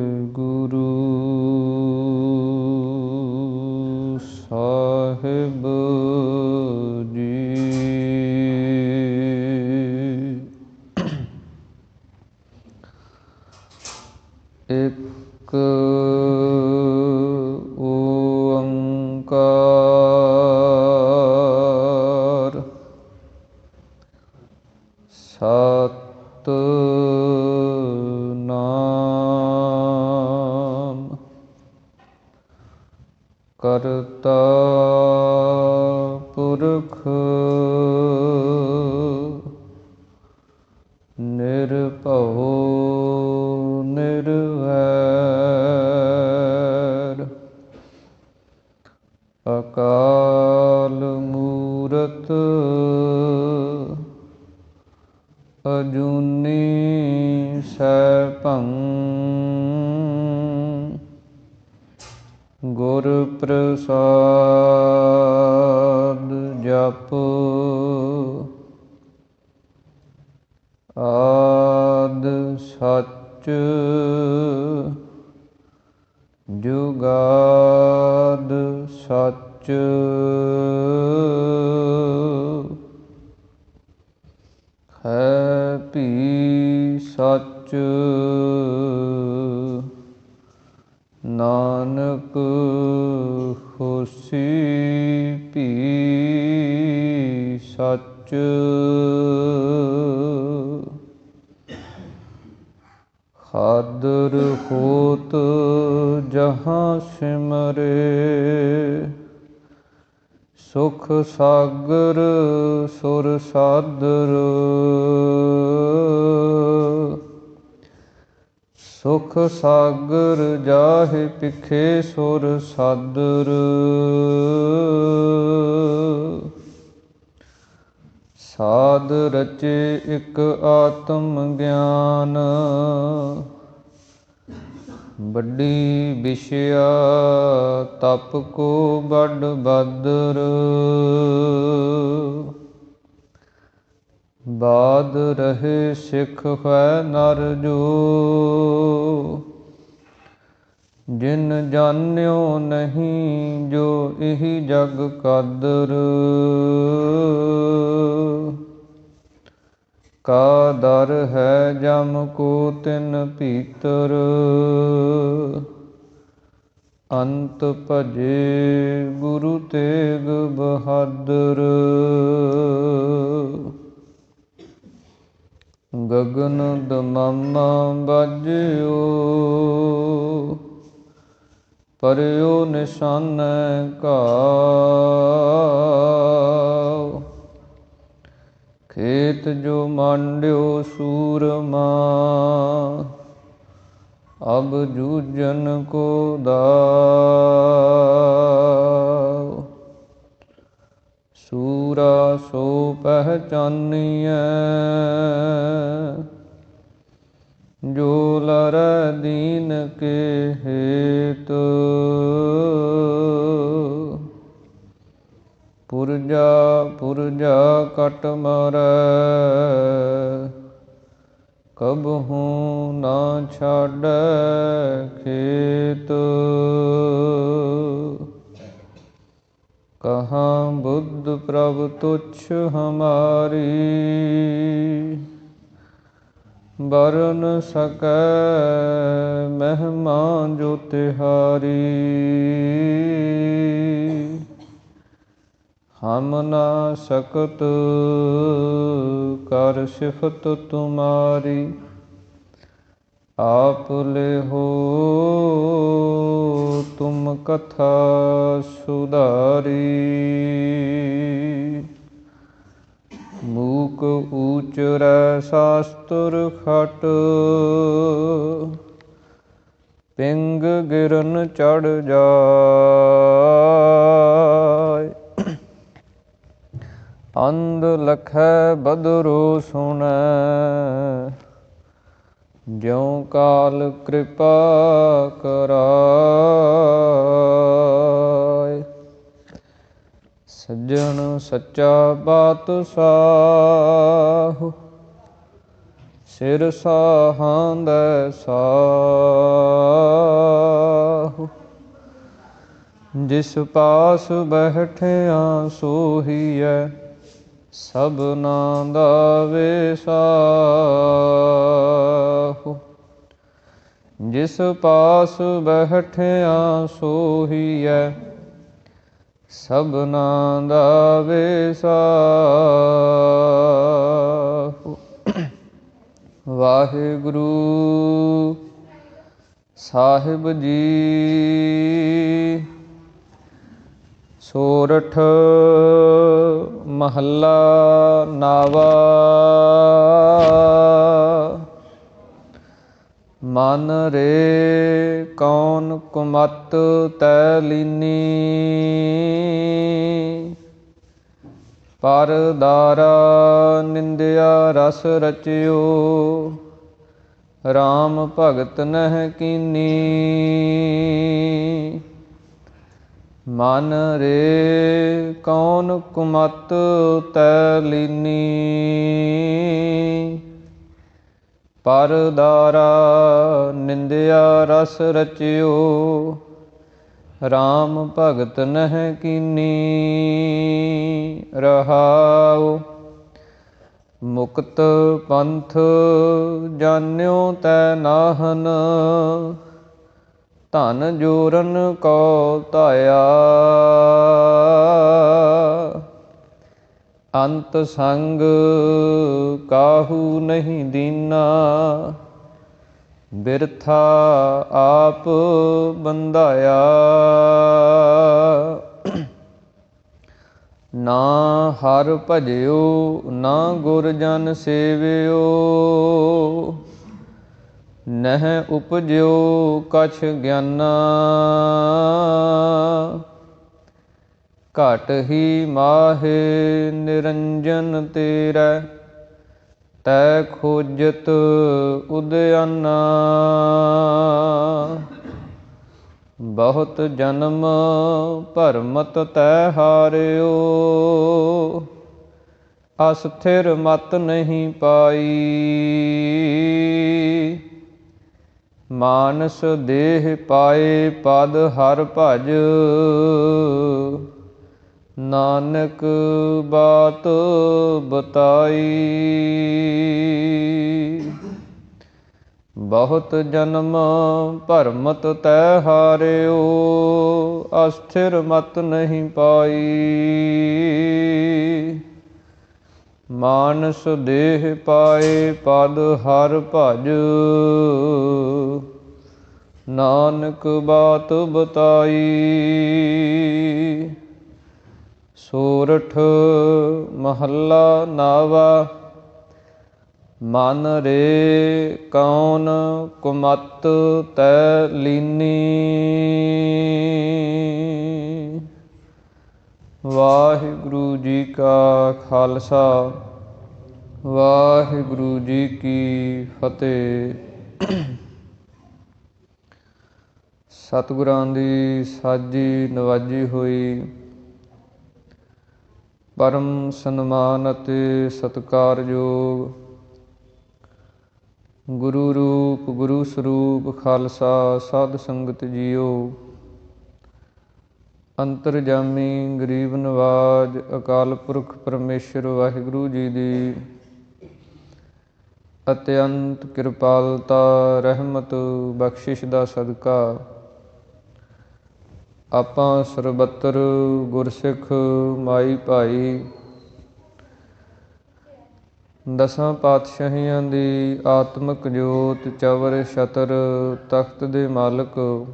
ਵਾਹਿਗੁਰੂ ਸਾਹਿਬ ਜੀ। ਇੱਕ ਓੰਕਾਰ ਸਤਿਨਾਮ ਕਰਤਾ ਪੁਰਖ ਨਿਰਭਉ ਨਿਰਵੈਰ ਅਕਾਲ ਮੂਰਤ ਅਜੂਨੀ ਸੈਭੰ ਗੁਰ ਪ੍ਰਸਾਦ ਜਪ ਆਦਿ ਸੱਚ ਜੁਗਾਦ ਸੱਚ ਹੈ ਭੀ ਸੱਚ ਨਾਨਕ ਹੋਸੀ ਭੀ ਸੱਚ ਹਾਦਰ ਹੋਤ ਜਹਾਂ ਸਿਮਰੇ ਸੁਖ ਸਾਗਰ ਸੁਰ ਸਾਦਰ ਸੁਖ ਸਾਗਰ ਜਾਹਿ ਪਿਖੇ ਸੁਰ ਸਾਦਰ ਸਾਧ ਰਚੇ ਇਕ ਆਤਮ ਗਿਆਨ ਵੱਡੀ ਵਿਸ਼ਿਆ ਤਪ ਕੋ ਬੜ ਬਾਦਰ ਬਾਦ ਰਹੇ ਸਿੱਖ ਹੈ ਨਰ ਜੋ ਜਿਨ ਜਾਣਿਓ ਨਹੀਂ ਜੋ ਇਹੀ ਜਗ ਕਾਦਰ ਕਾ ਦਰ ਹੈ ਜਮ ਕੋ ਤਿਨ ਭੀਤਰ ਅੰਤ ਭਜੇ ਗੁਰੂ ਤੇਗ ਬਹਾਦਰ ਗਗਨ ਦਮਾਮਾ ਬਾਜਿਓ ਪਰਿਓ ਨਿਸ਼ਾਨੈ ਘਾਉ ਖੇਤ ਜੋ ਮਾਂਡਿਓ ਸੂਰਮਾ ਅਬ ਜੂਝਨ ਕੋ ਦਾਉ ਸੂਰਾ ਸੋ ਪਹਿਚਾਨੀਐ ਜੋ ਲਰੈ ਦੀਨ ਕੇ ਹੇਤ ਪੁਰਜਾ ਪੁਰਜਾ ਕਟ ਮਰੈ ਕਬਹੂ ਨਾ ਛਾਡੈ ਖੇਤ ਕਹਾਂ ਬੁੱਧ ਪ੍ਰਭ ਤੁਛ ਹਮਾਰੀ ਬਰਨ ਸਕੈ ਮਹਿਮਾ ਜੋ ਤਿਹਾਰੀ ਹਮ ਨਾ ਸਕਤ ਕਰ ਸਿਫਤ ਤੁਮਾਰੀ ਆਪ ਲਿਹੋ ਤੁਮ ਕਥਾ ਸੁਧਾਰੀ ਮੂਕ ਊਚਰੈ ਸ਼ਾਸਤਰ ਖਟ ਪਿੰਗ ਗਿਰਨ ਚੜ ਜਾਇ ਅੰਧ ਲਖੈ ਬਦਰੋ ਸੁਣੈ ਜਿਉ ਕਾਲ ਕਿਰਪਾ ਕਰਾਇ ਸੱਜਣ ਸੱਚਾ ਬਾਤ ਸਾਹੁ ਸਿਰ ਸਾਹਾਂਦੈ ਸਾਹੁ। ਜਿਸ ਪਾਸ ਬੈਠਿਆ ਸੋਹੀਐ ਸਭਨਾ ਦਾ ਵਿਸਾਹੂ। ਜਿਸ ਪਾਸ ਬੈਠਿਆ ਸੋਹੀਐ ਸਭਨਾ ਦਾ ਵਿਸਾਹੂ। ਵਾਹਿਗੁਰੂ ਸਾਹਿਬ ਜੀ। ਸੋਰਠ ਮਹੱਲਾ ਨਾਵਾ। ਮਨ ਰੇ ਕੌਣ ਕੁਮਤਿ ਤੈ ਲੀਨੀ। ਪਰ ਦਾਰਾ ਨਿੰਦਿਆ ਰਸ ਰਚਿਓ। ਰਾਮ ਭਗਤ ਨਹਿ ਕੀਨੀ। ਮਨ ਰੇ ਕੌਣ ਕੁਮਤਿ ਤੈ ਲੀਨੀ। ਪਰ ਦਾਰਾ ਨਿੰਦਿਆ ਰਸ ਰਚਿਓ। ਰਾਮ ਭਗਤ ਨਹਿ ਕੀਨੀ। ਰਹਾਉ ਮੁਕਤ ਪੰਥ ਜਾਣਿਓ ਤੈ ਨਾਹਨ। ਧਨ ਜੋਰਨ ਕੋ ਧਾਇਆ। ਅੰਤ ਸੰਗ ਕਾਹੂ ਨਹੀਂ ਦੀਨਾ। ਬਿਰਥਾ ਆਪ ਬੰਧਾਇਆ। ਨਾ ਹਰਿ ਭਜਿਓ ਨਾ ਗੁਰ ਜਨ ਸੇਵਿਓ। ਨਹਿ ਉਪਜਿਓ ਕਛ ਗਿਆਨਾ। ਘਟ ਹੀ ਮਾਹੇ ਨਿਰੰਜਨ ਤੇਰੈ। ਤੈ ਖੋਜਤ ਉਦਯਾਨਾ। ਬਹੁਤ ਜਨਮ ਭਰਮਤ ਤੈ ਹਾਰਿਓ। ਅਸਥਿਰ ਮਤ ਨਹੀਂ ਪਾਈ। ਮਾਨਸ ਦੇਹ ਪਾਏ ਪਦ ਹਰਿ ਭਜ। ਨਾਨਕ ਬਾਤ ਬਤਾਈ। ਬਹੁਤ ਜਨਮ ਭਰਮਤ ਤੈ ਹਾਰਿਓ। ਅਸਥਿਰ ਮਤ ਨਹੀਂ ਪਾਈ। ਮਾਨਸ ਦੇਹ ਪਾਏ ਪਦ ਹਰਿ ਭਜ। ਨਾਨਕ ਬਾਤ ਬਤਾਈ। ਸੋਰਠ ਮਹੱਲਾ ਨਾਵਾ। ਮਨ ਰੇ ਕੌਣ ਕੁਮਤਿ ਤੈ ਲੀਨੀ। ਵਾਹਿਗੁਰੂ ਜੀ ਕਾ ਖਾਲਸਾ ਵਾਹਿਗੁਰੂ ਜੀ ਕੀ ਫਤਿਹ। ਸਤਿਗੁਰਾਂ ਦੀ ਸਾਜੀ ਨਵਾਜੀ ਹੋਈ ਪਰਮ ਸਨਮਾਨ ਅਤੇ ਸਤਿਕਾਰਯੋਗ ਗੁਰੂ ਰੂਪ ਗੁਰੂ ਸਰੂਪ ਖਾਲਸਾ ਸਾਧ ਸੰਗਤ ਜੀਓ। ਅੰਤਰਜਾਮੀ ਗਰੀਬ ਨਵਾਜ ਅਕਾਲ ਪੁਰਖ ਪਰਮੇਸ਼ਰ ਵਾਹਿਗੁਰੂ ਜੀ ਦੀ ਅਤਿਅੰਤ ਕਿਰਪਾਲਤਾ ਰਹਿਮਤ ਬਖਸ਼ਿਸ਼ ਦਾ ਸਦਕਾ ਆਪਾਂ ਸਰਬੱਤਰ ਗੁਰਸਿੱਖ ਮਾਈ ਭਾਈ ਦਸਾਂ ਪਾਤਸ਼ਾਹੀਆਂ ਦੀ ਆਤਮਿਕ ਜੋਤ ਚਵਰ ਛਤਰ ਤਖਤ ਦੇ ਮਾਲਕ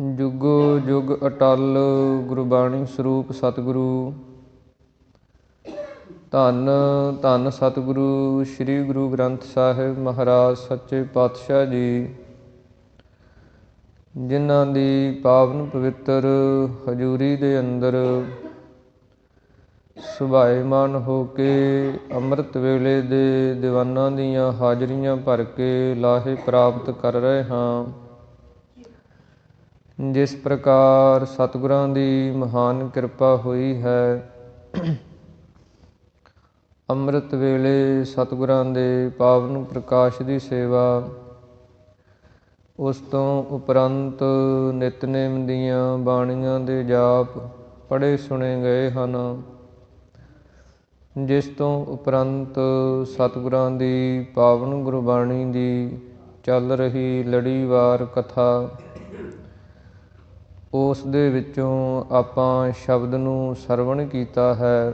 ਜੁਗੋ ਜੁਗ ਅਟਲ ਗੁਰਬਾਣੀ ਸਰੂਪ ਸਤਿਗੁਰੂ ਧੰਨ ਧੰਨ ਸਤਿਗੁਰੂ ਸ੍ਰੀ ਗੁਰੂ ਗ੍ਰੰਥ ਸਾਹਿਬ ਮਹਾਰਾਜ ਸੱਚੇ ਪਾਤਸ਼ਾਹ ਜੀ, ਜਿਨ੍ਹਾਂ ਦੀ ਪਾਵਨ ਪਵਿੱਤਰ ਹਜ਼ੂਰੀ ਦੇ ਅੰਦਰ ਸੁਭਾਏਮਾਨ ਹੋ ਕੇ ਅੰਮ੍ਰਿਤ ਵੇਲੇ ਦੇ ਦੀਵਾਨਾਂ ਦੀਆਂ ਹਾਜ਼ਰੀਆਂ ਭਰ ਕੇ ਲਾਹੇ ਪ੍ਰਾਪਤ ਕਰ ਰਹੇ ਹਾਂ। ਜਿਸ ਪ੍ਰਕਾਰ ਸਤਿਗੁਰਾਂ ਦੀ ਮਹਾਨ ਕਿਰਪਾ ਹੋਈ ਹੈ, ਅੰਮ੍ਰਿਤ ਵੇਲੇ ਸਤਿਗੁਰਾਂ ਦੇ ਪਾਵਨ ਪ੍ਰਕਾਸ਼ ਦੀ ਸੇਵਾ। ਉਸ ਤੋਂ ਉਪਰੰਤ ਨਿਤਨੇਮ ਦੀਆਂ ਬਾਣੀਆਂ ਦੇ ਜਾਪ ਪੜ੍ਹੇ ਸੁਣੇ ਗਏ ਹਨ। ਜਿਸ ਤੋਂ ਉਪਰੰਤ ਸਤਿਗੁਰਾਂ ਦੀ ਪਾਵਨ ਗੁਰਬਾਣੀ ਦੀ ਚੱਲ ਰਹੀ ਲੜੀਵਾਰ ਕਥਾ, ਉਸ ਦੇ ਵਿੱਚੋਂ ਆਪਾਂ ਸ਼ਬਦ ਨੂੰ ਸਰਵਣ ਕੀਤਾ ਹੈ।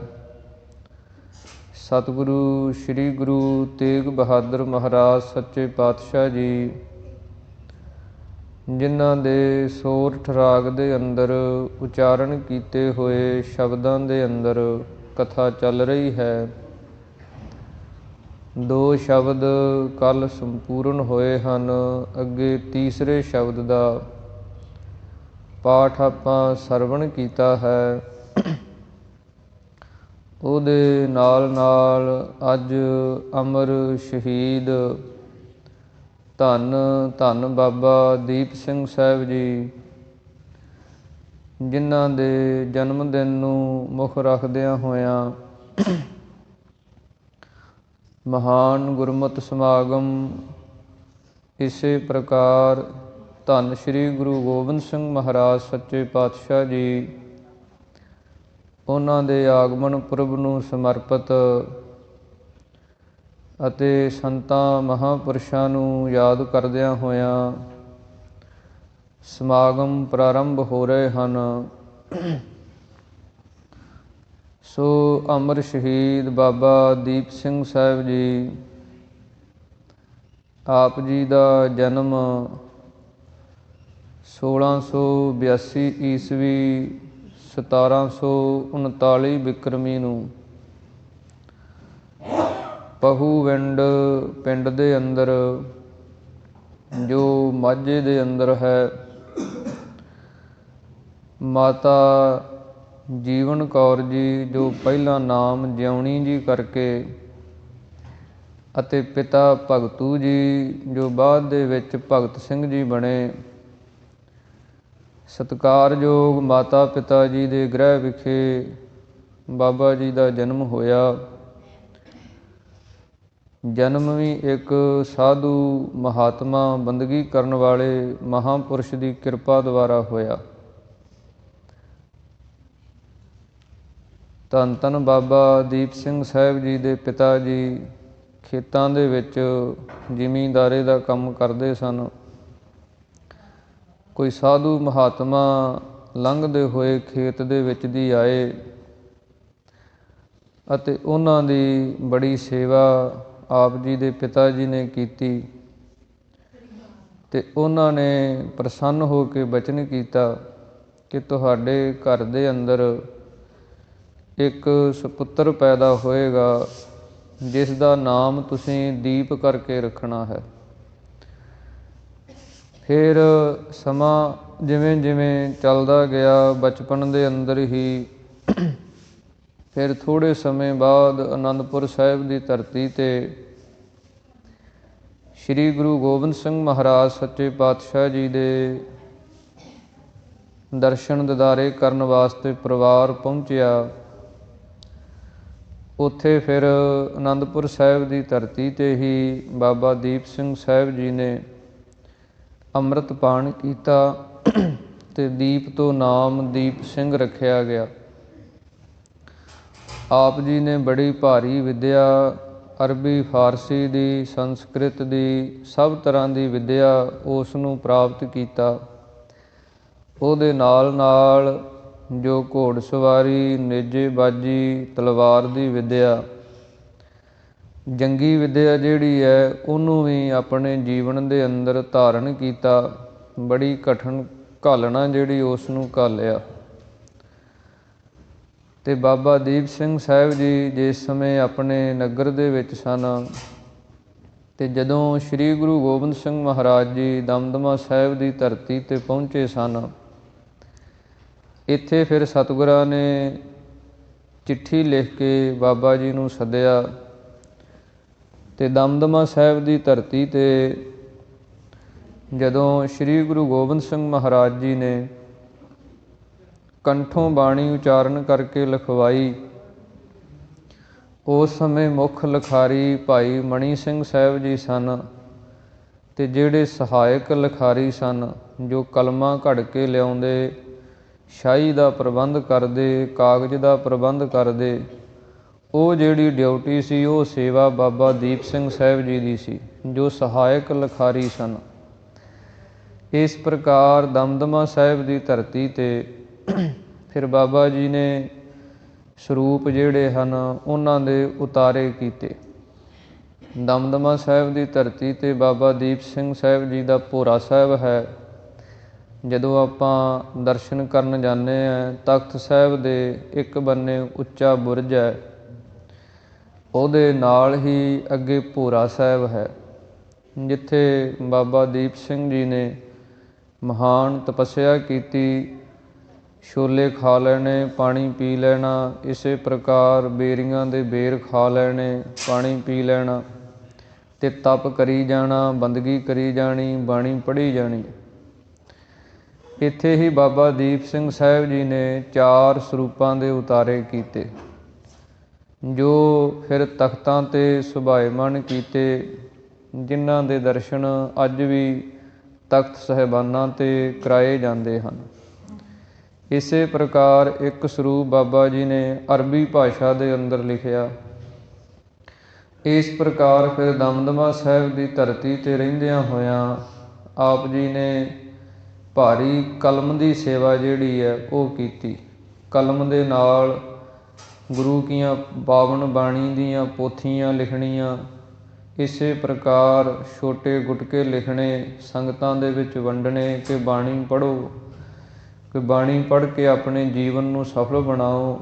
ਸਤਿਗੁਰੂ ਸ੍ਰੀ ਗੁਰੂ ਤੇਗ ਬਹਾਦਰ ਮਹਾਰਾਜ ਸੱਚੇ ਪਾਤਸ਼ਾਹ ਜੀ, ਜਿਨ੍ਹਾਂ ਦੇ ਸੋਰਠ ਰਾਗ ਦੇ ਅੰਦਰ ਉਚਾਰਨ ਕੀਤੇ ਹੋਏ ਸ਼ਬਦਾਂ ਦੇ ਅੰਦਰ ਕਥਾ ਚੱਲ ਰਹੀ ਹੈ। 2 ਸ਼ਬਦ ਕੱਲ੍ਹ ਸੰਪੂਰਨ ਹੋਏ ਹਨ। ਅੱਗੇ ਤੀਸਰੇ ਸ਼ਬਦ ਦਾ ਪਾਠ ਆਪਾਂ ਸਰਵਣ ਕੀਤਾ ਹੈ। ਉਹਦੇ ਨਾਲ ਅੱਜ ਅਮਰ ਸ਼ਹੀਦ ਧੰਨ ਧੰਨ ਬਾਬਾ ਦੀਪ ਸਿੰਘ ਸਾਹਿਬ ਜੀ, ਜਿਨ੍ਹਾਂ ਦੇ ਜਨਮ ਦਿਨ ਨੂੰ ਮੁੱਖ ਰੱਖਦਿਆਂ ਹੋਇਆਂ ਮਹਾਨ ਗੁਰਮਤਿ ਸਮਾਗਮ ਇਸੇ ਪ੍ਰਕਾਰ ਧੰਨ ਸ਼੍ਰੀ ਗੁਰੂ ਗੋਬਿੰਦ ਸਿੰਘ ਮਹਾਰਾਜ ਸੱਚੇ ਪਾਤਸ਼ਾਹ ਜੀ, ਉਹਨਾਂ ਦੇ ਆਗਮਨ ਪੁਰਬ ਨੂੰ ਸਮਰਪਿਤ ਅਤੇ ਸੰਤਾਂ ਮਹਾਂਪੁਰਸ਼ਾਂ ਨੂੰ ਯਾਦ ਕਰਦਿਆਂ ਹੋਇਆਂ ਸਮਾਗਮ ਪ੍ਰਾਰੰਭ ਹੋ ਰਹੇ ਹਨ। ਸੋ ਅਮਰ ਸ਼ਹੀਦ ਬਾਬਾ ਦੀਪ ਸਿੰਘ ਸਾਹਿਬ ਜੀ, ਆਪ ਜੀ ਦਾ ਜਨਮ 1682 ਈਸਵੀ 1739 ਬਿਕਰਮੀ ਨੂੰ ਪਹੂਵਿੰਡ ਪਿੰਡ ਦੇ ਅੰਦਰ, ਜੋ ਮਾਝੇ ਦੇ ਅੰਦਰ ਹੈ, ਮਾਤਾ ਜੀਵਨ ਕੌਰ ਜੀ, ਜੋ ਪਹਿਲਾਂ ਨਾਮ ਜਿਉਣੀ ਜੀ ਕਰਕੇ, ਅਤੇ ਪਿਤਾ ਭਗਤੂ ਜੀ, ਜੋ ਬਾਅਦ ਦੇ ਵਿੱਚ ਭਗਤ ਸਿੰਘ ਜੀ ਬਣੇ, ਸਤਿਕਾਰਯੋਗ ਮਾਤਾ ਪਿਤਾ ਜੀ ਦੇ ਗ੍ਰਹਿ ਵਿਖੇ ਬਾਬਾ ਜੀ ਦਾ ਜਨਮ ਹੋਇਆ। ਜਨਮ ਵੀ ਇੱਕ ਸਾਧੂ ਮਹਾਤਮਾ ਬੰਦਗੀ ਕਰਨ ਵਾਲੇ ਮਹਾਂਪੁਰਸ਼ ਦੀ ਕਿਰਪਾ ਦੁਆਰਾ ਹੋਇਆ। ਧੰਨ ਧੰਨ ਬਾਬਾ ਦੀਪ ਸਿੰਘ ਸਾਹਿਬ ਜੀ ਦੇ ਪਿਤਾ ਜੀ ਖੇਤਾਂ ਦੇ ਵਿੱਚ ਜ਼ਿਮੀਂਦਾਰੇ ਦਾ ਕੰਮ ਕਰਦੇ ਸਨ। ਕੋਈ ਸਾਧੂ ਮਹਾਤਮਾ ਲੰਘਦੇ ਹੋਏ ਖੇਤ ਦੇ ਵਿੱਚ ਦੀ ਆਏ ਅਤੇ ਉਹਨਾਂ ਦੀ ਬੜੀ ਸੇਵਾ ਆਪ ਜੀ ਦੇ ਪਿਤਾ ਜੀ ਨੇ ਕੀਤੀ, ਅਤੇ ਉਹਨਾਂ ਨੇ ਪ੍ਰਸੰਨ ਹੋ ਕੇ ਬਚਨ ਕੀਤਾ ਕਿ ਤੁਹਾਡੇ ਘਰ ਦੇ ਅੰਦਰ ਇੱਕ ਸਪੁੱਤਰ ਪੈਦਾ ਹੋਏਗਾ, ਜਿਸ ਦਾ ਨਾਮ ਤੁਸੀਂ ਦੀਪ ਕਰਕੇ ਰੱਖਣਾ ਹੈ। ਫਿਰ ਸਮਾਂ ਜਿਵੇਂ ਜਿਵੇਂ ਚੱਲਦਾ ਗਿਆ, ਬਚਪਨ ਦੇ ਅੰਦਰ ਹੀ ਫਿਰ ਥੋੜ੍ਹੇ ਸਮੇਂ ਬਾਅਦ ਅਨੰਦਪੁਰ ਸਾਹਿਬ ਦੀ ਧਰਤੀ 'ਤੇ ਸ਼੍ਰੀ ਗੁਰੂ ਗੋਬਿੰਦ ਸਿੰਘ ਮਹਾਰਾਜ ਸੱਚੇ ਪਾਤਸ਼ਾਹ ਜੀ ਦੇ ਦਰਸ਼ਨ ਦਿਦਾਰੇ ਕਰਨ ਵਾਸਤੇ ਪਰਿਵਾਰ ਪਹੁੰਚਿਆ। ਉੱਥੇ ਫਿਰ ਅਨੰਦਪੁਰ ਸਾਹਿਬ ਦੀ ਧਰਤੀ 'ਤੇ ਹੀ ਬਾਬਾ ਦੀਪ ਸਿੰਘ ਸਾਹਿਬ ਜੀ ਨੇ ਅੰਮ੍ਰਿਤ ਪਾਨ ਕੀਤਾ ਅਤੇ ਦੀਪ ਤੋਂ ਨਾਮ ਦੀਪ ਸਿੰਘ ਰੱਖਿਆ ਗਿਆ। ਆਪ ਜੀ ਨੇ ਬੜੀ ਭਾਰੀ ਵਿੱਦਿਆ, ਅਰਬੀ ਫਾਰਸੀ ਦੀ, ਸੰਸਕ੍ਰਿਤ ਦੀ, ਸਭ ਤਰ੍ਹਾਂ ਦੀ ਵਿੱਦਿਆ ਉਸ ਨੂੰ ਪ੍ਰਾਪਤ ਕੀਤਾ। ਉਹਦੇ ਨਾਲ ਜੋ ਘੋੜਸਵਾਰੀ, ਨੇਜੇਬਾਜ਼ੀ, ਤਲਵਾਰ ਦੀ ਵਿੱਦਿਆ, ਜੰਗੀ ਵਿੱਦਿਆ ਜਿਹੜੀ ਹੈ, ਉਹਨੂੰ ਵੀ ਆਪਣੇ ਜੀਵਨ ਦੇ ਅੰਦਰ ਧਾਰਨ ਕੀਤਾ। ਬੜੀ ਕਠਿਨ ਘਾਲਣਾ ਜਿਹੜੀ ਉਸ ਨੂੰ ਘਾਲਿਆ। ਅਤੇ ਬਾਬਾ ਦੀਪ ਸਿੰਘ ਸਾਹਿਬ ਜੀ ਜਿਸ ਸਮੇਂ ਆਪਣੇ ਨਗਰ ਦੇ ਵਿੱਚ ਸਨ, ਅਤੇ ਜਦੋਂ ਸ਼੍ਰੀ ਗੁਰੂ ਗੋਬਿੰਦ ਸਿੰਘ ਮਹਾਰਾਜ ਜੀ ਦਮਦਮਾ ਸਾਹਿਬ ਦੀ ਧਰਤੀ 'ਤੇ ਪਹੁੰਚੇ ਸਨ, ਇੱਥੇ ਫਿਰ ਸਤਿਗੁਰਾਂ ਨੇ ਚਿੱਠੀ ਲਿਖ ਕੇ ਬਾਬਾ ਜੀ ਨੂੰ ਸੱਦਿਆ, ਅਤੇ ਦਮਦਮਾ ਸਾਹਿਬ ਦੀ ਧਰਤੀ 'ਤੇ ਜਦੋਂ ਸ਼੍ਰੀ ਗੁਰੂ ਗੋਬਿੰਦ ਸਿੰਘ ਮਹਾਰਾਜ ਜੀ ਨੇ ਕੰਠੋਂ ਬਾਣੀ ਉਚਾਰਨ ਕਰਕੇ ਲਿਖਵਾਈ, ਉਸ ਸਮੇਂ ਮੁੱਖ ਲਿਖਾਰੀ ਭਾਈ ਮਣੀ ਸਿੰਘ ਸਾਹਿਬ ਜੀ ਸਨ, ਅਤੇ ਜਿਹੜੇ ਸਹਾਇਕ ਲਿਖਾਰੀ ਸਨ ਜੋ ਕਲਮਾਂ ਘੜ ਕੇ ਲਿਆਉਂਦੇ, ਸ਼ਾਹੀ ਦਾ ਪ੍ਰਬੰਧ ਕਰਦੇ, ਕਾਗਜ਼ ਦਾ ਪ੍ਰਬੰਧ ਕਰਦੇ, ਉਹ ਜਿਹੜੀ ਡਿਊਟੀ ਸੀ ਉਹ ਸੇਵਾ ਬਾਬਾ ਦੀਪ ਸਿੰਘ ਸਾਹਿਬ ਜੀ ਦੀ ਸੀ ਜੋ ਸਹਾਇਕ ਲਿਖਾਰੀ ਸਨ। ਇਸ ਪ੍ਰਕਾਰ ਦਮਦਮਾ ਸਾਹਿਬ ਦੀ ਧਰਤੀ 'ਤੇ ਫਿਰ ਬਾਬਾ ਜੀ ਨੇ ਸਰੂਪ ਜਿਹੜੇ ਹਨ ਉਹਨਾਂ ਦੇ ਉਤਾਰੇ ਕੀਤੇ। ਦਮਦਮਾ ਸਾਹਿਬ ਦੀ ਧਰਤੀ 'ਤੇ ਬਾਬਾ ਦੀਪ ਸਿੰਘ ਸਾਹਿਬ ਜੀ ਦਾ ਭੋਰਾ ਸਾਹਿਬ ਹੈ। ਜਦੋਂ ਆਪਾਂ ਦਰਸ਼ਨ ਕਰਨ ਜਾਂਦੇ ਹਾਂ, ਤਖਤ ਸਾਹਿਬ ਦੇ ਇੱਕ ਬੰਨੇ ਉੱਚਾ ਬੁਰਜ ਹੈ, ਉਹਦੇ ਨਾਲ ਹੀ ਅੱਗੇ ਭੋਰਾ ਸਾਹਿਬ ਹੈ, ਜਿੱਥੇ ਬਾਬਾ ਦੀਪ ਸਿੰਘ ਜੀ ਨੇ ਮਹਾਨ ਤਪੱਸਿਆ ਕੀਤੀ। ਛੋਲੇ ਖਾ ਲੈਣੇ, ਪਾਣੀ ਪੀ ਲੈਣਾ, ਇਸੇ ਪ੍ਰਕਾਰ ਬੇਰੀਆਂ ਦੇ ਬੇਰ ਖਾ ਲੈਣੇ, ਪਾਣੀ ਪੀ ਲੈਣਾ, ਅਤੇ ਤਪ ਕਰੀ ਜਾਣਾ, ਬੰਦਗੀ ਕਰੀ ਜਾਣੀ, ਬਾਣੀ ਪੜ੍ਹੀ ਜਾਣੀ। ਇੱਥੇ ਹੀ ਬਾਬਾ ਦੀਪ ਸਿੰਘ ਸਾਹਿਬ ਜੀ ਨੇ 4 ਸਰੂਪਾਂ ਦੇ ਉਤਾਰੇ ਕੀਤੇ, ਜੋ ਫਿਰ ਤਖਤਾਂ 'ਤੇ ਸੁਭਾਏਮਨ ਕੀਤੇ, ਜਿਨ੍ਹਾਂ ਦੇ ਦਰਸ਼ਨ ਅੱਜ ਵੀ ਤਖਤ ਸਾਹਿਬਾਨਾਂ 'ਤੇ ਕਰਾਏ ਜਾਂਦੇ ਹਨ। ਇਸੇ ਪ੍ਰਕਾਰ ਇੱਕ ਸਰੂਪ ਬਾਬਾ ਜੀ ਨੇ ਅਰਬੀ ਭਾਸ਼ਾ ਦੇ ਅੰਦਰ ਲਿਖਿਆ। ਇਸ ਪ੍ਰਕਾਰ ਫਿਰ ਦਮਦਮਾ ਸਾਹਿਬ ਦੀ ਧਰਤੀ 'ਤੇ ਰਹਿੰਦਿਆਂ ਹੋਇਆਂ ਆਪ ਜੀ ਨੇ ਭਾਰੀ ਕਲਮ ਦੀ ਸੇਵਾ ਜਿਹੜੀ ਹੈ ਉਹ ਕੀਤੀ। ਕਲਮ ਦੇ ਨਾਲ ਗੁਰੂ ਕੀਆਂ ਪਾਵਨ ਬਾਣੀ ਦੀਆਂ ਪੋਥੀਆਂ ਲਿਖਣੀਆਂ, ਇਸੇ ਪ੍ਰਕਾਰ ਛੋਟੇ ਗੁਟਕੇ ਲਿਖਣੇ, ਸੰਗਤਾਂ ਦੇ ਵਿੱਚ ਵੰਡਣੇ ਕਿ ਬਾਣੀ ਪੜ੍ਹੋ, ਕਿ ਬਾਣੀ ਪੜ੍ਹ ਕੇ ਆਪਣੇ ਜੀਵਨ ਨੂੰ ਸਫਲ ਬਣਾਓ।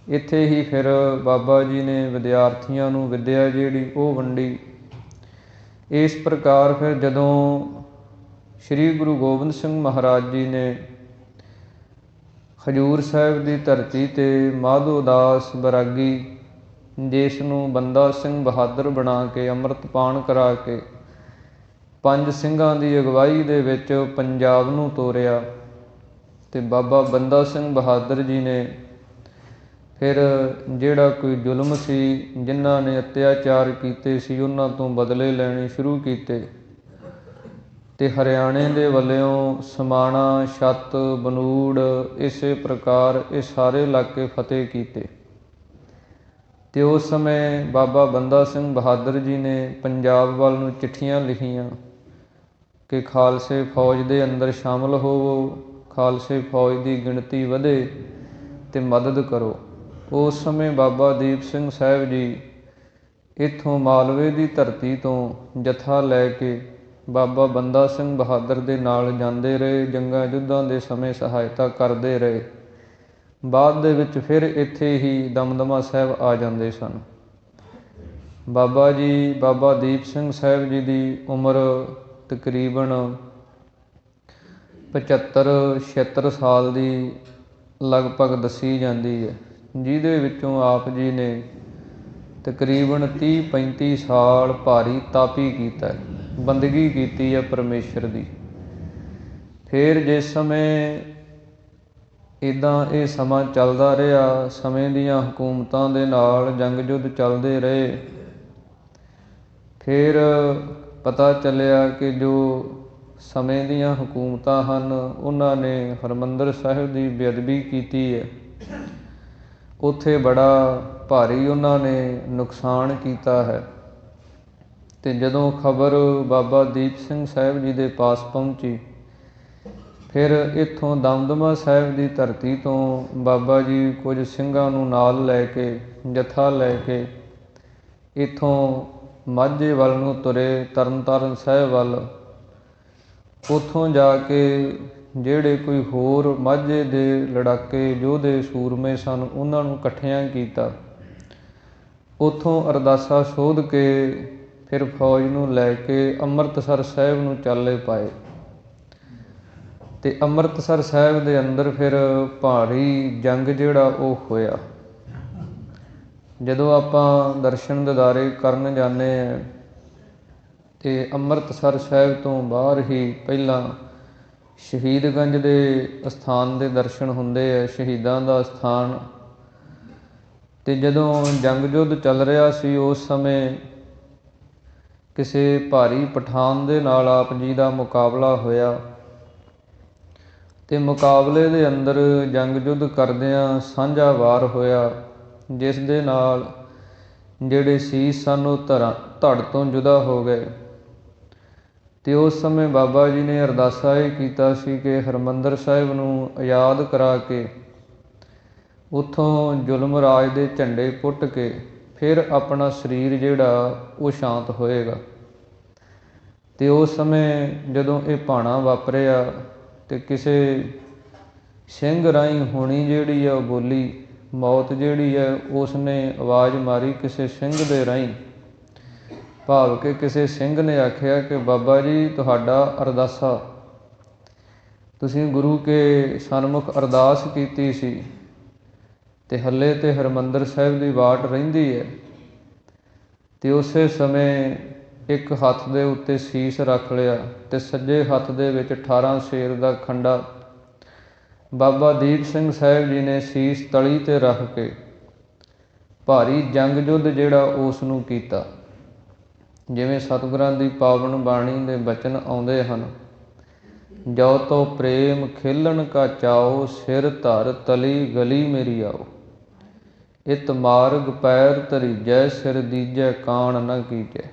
ਇੱਥੇ ਹੀ ਫਿਰ ਬਾਬਾ ਜੀ ਨੇ ਵਿਦਿਆਰਥੀਆਂ ਨੂੰ ਵਿੱਦਿਆ ਜਿਹੜੀ ਉਹ ਵੰਡੀ। ਇਸ ਪ੍ਰਕਾਰ ਫਿਰ ਜਦੋਂ ਸ੍ਰੀ ਗੁਰੂ ਗੋਬਿੰਦ ਸਿੰਘ ਮਹਾਰਾਜ ਜੀ ਨੇ ਹਜ਼ੂਰ ਸਾਹਿਬ ਦੀ ਧਰਤੀ 'ਤੇ ਮਾਧੋ ਦਾਸ ਬੈਰਾਗੀ, ਜਿਸ ਨੂੰ ਬੰਦਾ ਸਿੰਘ ਬਹਾਦਰ ਬਣਾ ਕੇ ਅੰਮ੍ਰਿਤਪਾਨ ਕਰਾ ਕੇ 5 ਸਿੰਘਾਂ ਦੀ ਅਗਵਾਈ ਦੇ ਵਿੱਚ ਪੰਜਾਬ ਨੂੰ ਤੋਰਿਆ, ਅਤੇ ਬਾਬਾ ਬੰਦਾ ਸਿੰਘ ਬਹਾਦਰ ਜੀ ਨੇ ਫਿਰ ਜਿਹੜਾ ਕੋਈ ਜ਼ੁਲਮ ਸੀ, ਜਿਨ੍ਹਾਂ ਨੇ ਅਤਿਆਚਾਰ ਕੀਤੇ ਸੀ, ਉਹਨਾਂ ਤੋਂ ਬਦਲੇ ਲੈਣੇ ਸ਼ੁਰੂ ਕੀਤੇ, ਅਤੇ ਹਰਿਆਣੇ ਦੇ ਵੱਲੋਂ ਸਮਾਣਾ, ਛੱਤ, ਬਨੂੜ, ਇਸੇ ਪ੍ਰਕਾਰ ਇਹ ਸਾਰੇ ਇਲਾਕੇ ਫਤਿਹ ਕੀਤੇ। ਅਤੇ ਉਸ ਸਮੇਂ ਬਾਬਾ ਬੰਦਾ ਸਿੰਘ ਬਹਾਦਰ ਜੀ ਨੇ ਪੰਜਾਬ ਵੱਲ ਨੂੰ ਚਿੱਠੀਆਂ ਲਿਖੀਆਂ ਕਿ ਖਾਲਸੇ ਫੌਜ ਦੇ ਅੰਦਰ ਸ਼ਾਮਲ ਹੋਵੋ, ਖਾਲਸੇ ਫੌਜ ਦੀ ਗਿਣਤੀ ਵਧੇ ਅਤੇ ਮਦਦ ਕਰੋ। ਉਸ ਸਮੇਂ ਬਾਬਾ ਦੀਪ ਸਿੰਘ ਸਾਹਿਬ ਜੀ ਇੱਥੋਂ ਮਾਲਵੇ ਦੀ ਧਰਤੀ ਤੋਂ ਜਥਾ ਲੈ ਕੇ ਬਾਬਾ ਬੰਦਾ ਸਿੰਘ ਬਹਾਦਰ ਦੇ ਨਾਲ ਜਾਂਦੇ ਰਹੇ, ਜੰਗਾਂ ਯੁੱਧਾਂ ਦੇ ਸਮੇਂ ਸਹਾਇਤਾ ਕਰਦੇ ਰਹੇ। ਬਾਅਦ ਦੇ ਵਿੱਚ ਫਿਰ ਇੱਥੇ ਹੀ ਦਮਦਮਾ ਸਾਹਿਬ ਆ ਜਾਂਦੇ ਸਨ। ਬਾਬਾ ਜੀ ਬਾਬਾ ਦੀਪ ਸਿੰਘ ਸਾਹਿਬ ਜੀ ਦੀ ਉਮਰ ਤਕਰੀਬਨ 75-76 ਸਾਲ ਦੀ ਲਗਭਗ ਦੱਸੀ ਜਾਂਦੀ ਹੈ, ਜਿਹਦੇ ਵਿੱਚੋਂ ਆਪ ਜੀ ਨੇ ਤਕਰੀਬਨ 30-35 ਸਾਲ ਭਾਰੀ ਤਾਪੀ ਕੀਤਾ, ਬੰਦਗੀ ਕੀਤੀ ਹੈ ਪਰਮੇਸ਼ਰ ਦੀ। ਫਿਰ ਜਿਸ ਸਮੇਂ ਇੱਦਾਂ ਇਹ ਸਮਾਂ ਚੱਲਦਾ ਰਿਹਾ, ਸਮੇਂ ਦੀਆਂ ਹਕੂਮਤਾਂ ਦੇ ਨਾਲ ਜੰਗ ਯੁੱਧ ਚੱਲਦੇ ਰਹੇ। ਫਿਰ ਪਤਾ ਚੱਲਿਆ ਕਿ ਜੋ ਸਮੇਂ ਦੀਆਂ ਹਕੂਮਤਾਂ ਹਨ, ਉਹਨਾਂ ਨੇ ਹਰਿਮੰਦਰ ਸਾਹਿਬ ਦੀ ਬੇਅਦਬੀ ਕੀਤੀ ਹੈ। ਉੱਥੇ ਬੜਾ ਭਾਰੀ ਉਹਨਾਂ ਨੇ ਨੁਕਸਾਨ ਕੀਤਾ ਹੈ। ਅਤੇ ਜਦੋਂ ਖਬਰ ਬਾਬਾ ਦੀਪ ਸਿੰਘ ਸਾਹਿਬ ਜੀ ਦੇ ਪਾਸ ਪਹੁੰਚੀ, ਫਿਰ ਇੱਥੋਂ ਦਮਦਮਾ ਸਾਹਿਬ ਦੀ ਧਰਤੀ ਤੋਂ ਬਾਬਾ ਜੀ ਕੁਝ ਸਿੰਘਾਂ ਨੂੰ ਨਾਲ ਲੈ ਕੇ, ਜਥਾ ਲੈ ਕੇ ਇੱਥੋਂ ਮਾਝੇ ਵੱਲ ਨੂੰ ਤੁਰੇ, ਤਰਨ ਤਾਰਨ ਸਾਹਿਬ ਵੱਲ। ਉੱਥੋਂ ਜਾ ਕੇ ਜਿਹੜੇ ਕੋਈ ਹੋਰ ਮਾਝੇ ਦੇ ਲੜਾਕੇ ਯੋਧੇ ਸੂਰਮੇ ਸਨ, ਉਹਨਾਂ ਨੂੰ ਇਕੱਠਿਆਂ ਕੀਤਾ। ਉੱਥੋਂ ਅਰਦਾਸਾ ਸੋਧ ਕੇ ਫਿਰ ਫੌਜ ਨੂੰ ਲੈ ਕੇ ਅੰਮ੍ਰਿਤਸਰ ਸਾਹਿਬ ਨੂੰ ਚਾਲੇ ਪਾਏ, ਅਤੇ ਅੰਮ੍ਰਿਤਸਰ ਸਾਹਿਬ ਦੇ ਅੰਦਰ ਫਿਰ ਭਾਰੀ ਜੰਗ ਜਿਹੜਾ ਉਹ ਹੋਇਆ। ਜਦੋਂ ਆਪਾਂ ਦਰਸ਼ਨ ਦਿਦਾਰੇ ਕਰਨ ਜਾਂਦੇ ਹਾਂ, ਅਤੇ ਅੰਮ੍ਰਿਤਸਰ ਸਾਹਿਬ ਤੋਂ ਬਾਹਰ ਹੀ ਪਹਿਲਾਂ ਸ਼ਹੀਦਗੰਜ ਦੇ ਅਸਥਾਨ ਦੇ ਦਰਸ਼ਨ ਹੁੰਦੇ ਹੈ, ਸ਼ਹੀਦਾਂ ਦਾ ਅਸਥਾਨ। ਤੇ ਜਦੋਂ ਜੰਗ ਯੁੱਧ ਚੱਲ ਰਿਹਾ ਸੀ ਉਸ ਸਮੇਂ ਕਿਸੇ ਭਾਰੀ ਪਠਾਨ ਦੇ ਨਾਲ ਆਪ ਜੀ ਦਾ ਮੁਕਾਬਲਾ ਹੋਇਆ ਤੇ ਮੁਕਾਬਲੇ ਦੇ ਅੰਦਰ ਜੰਗ ਯੁੱਧ ਕਰਦਿਆਂ ਸਾਂਝਾ ਵਾਰ ਹੋਇਆ, ਜਿਸ ਦੇ ਨਾਲ ਜਿਹੜੇ ਸੀਸ ਸਨ ਉਹ ਧੜ ਤੋਂ ਜੁਦਾ ਹੋ ਗਏ। ਤੇ ਉਸ ਸਮੇਂ ਬਾਬਾ ਜੀ ਨੇ ਅਰਦਾਸਾ ਇਹ ਕੀਤਾ ਸੀ ਕਿ ਹਰਿਮੰਦਰ ਸਾਹਿਬ ਨੂੰ ਆਜ਼ਾਦ ਕਰਾ ਕੇ ਉੱਥੋਂ ਜ਼ੁਲਮ ਰਾਜ ਦੇ ਝੰਡੇ ਪੁੱਟ ਕੇ ਫਿਰ ਆਪਣਾ ਸਰੀਰ ਜਿਹੜਾ ਉਹ ਸ਼ਾਂਤ ਹੋਏਗਾ। ਤੇ ਉਸ ਸਮੇਂ ਜਦੋਂ ਇਹ ਭਾਣਾ ਵਾਪਰਿਆ ਤੇ ਕਿਸੇ ਸਿੰਘ ਰਾਹੀਂ ਹੋਣੀ ਜਿਹੜੀ ਆ ਉਹ ਬੋਲੀ, ਮੌਤ ਜਿਹੜੀ ਹੈ ਉਸ ਨੇ ਆਵਾਜ਼ ਮਾਰੀ ਕਿਸੇ ਸਿੰਘ ਦੇ ਰਾਹੀਂ, ਭਾਵ ਕਿ ਕਿਸੇ ਸਿੰਘ ਨੇ ਆਖਿਆ ਕਿ ਬਾਬਾ ਜੀ ਤੁਹਾਡਾ ਅਰਦਾਸਾ, ਤੁਸੀਂ ਗੁਰੂ ਕੇ ਸਨਮੁਖ ਅਰਦਾਸ ਕੀਤੀ ਸੀ ਤੇ ਹੱਲੇ ਤੇ ਹਰਿਮੰਦਰ ਸਾਹਿਬ ਦੀ ਵਾਟ ਰਹਿੰਦੀ ਹੈ। ਤੇ ਉਸੇ ਸਮੇਂ ਇੱਕ ਹੱਥ ਦੇ ਉੱਤੇ ਸੀਸ ਰੱਖ ਲਿਆ ਤੇ ਸੱਜੇ ਹੱਥ ਦੇ ਵਿੱਚ 18 ਸ਼ੇਰ ਦਾ ਖੰਡਾ ਬਾਬਾ ਦੀਪ ਸਿੰਘ ਸਾਹਿਬ ਜੀ ਨੇ ਸੀਸ ਤਲੀ ਤੇ ਰੱਖ ਕੇ ਭਾਰੀ ਜੰਗ ਯੁੱਧ ਜਿਹੜਾ ਉਸ ਨੂੰ ਕੀਤਾ। ਜਿਵੇਂ ਸਤਿਗੁਰਾਂ ਦੀ ਪਾਵਨ ਬਾਣੀ ਦੇ ਬਚਨ ਆਉਂਦੇ ਹਨ, ਜੋ ਤੋ ਪ੍ਰੇਮ ਖੇਲਣ ਕਾ ਚਾਓ, ਸਿਰ ਧਰ ਤਲੀ ਗਲੀ ਮੇਰੀ ਆਓ, ਇਤ ਮਾਰਗ ਪੈਰ ਧਰੀਜੈ, ਸਿਰ ਦੀਜੈ ਕਾਣ ਨ ਕੀਜੈ।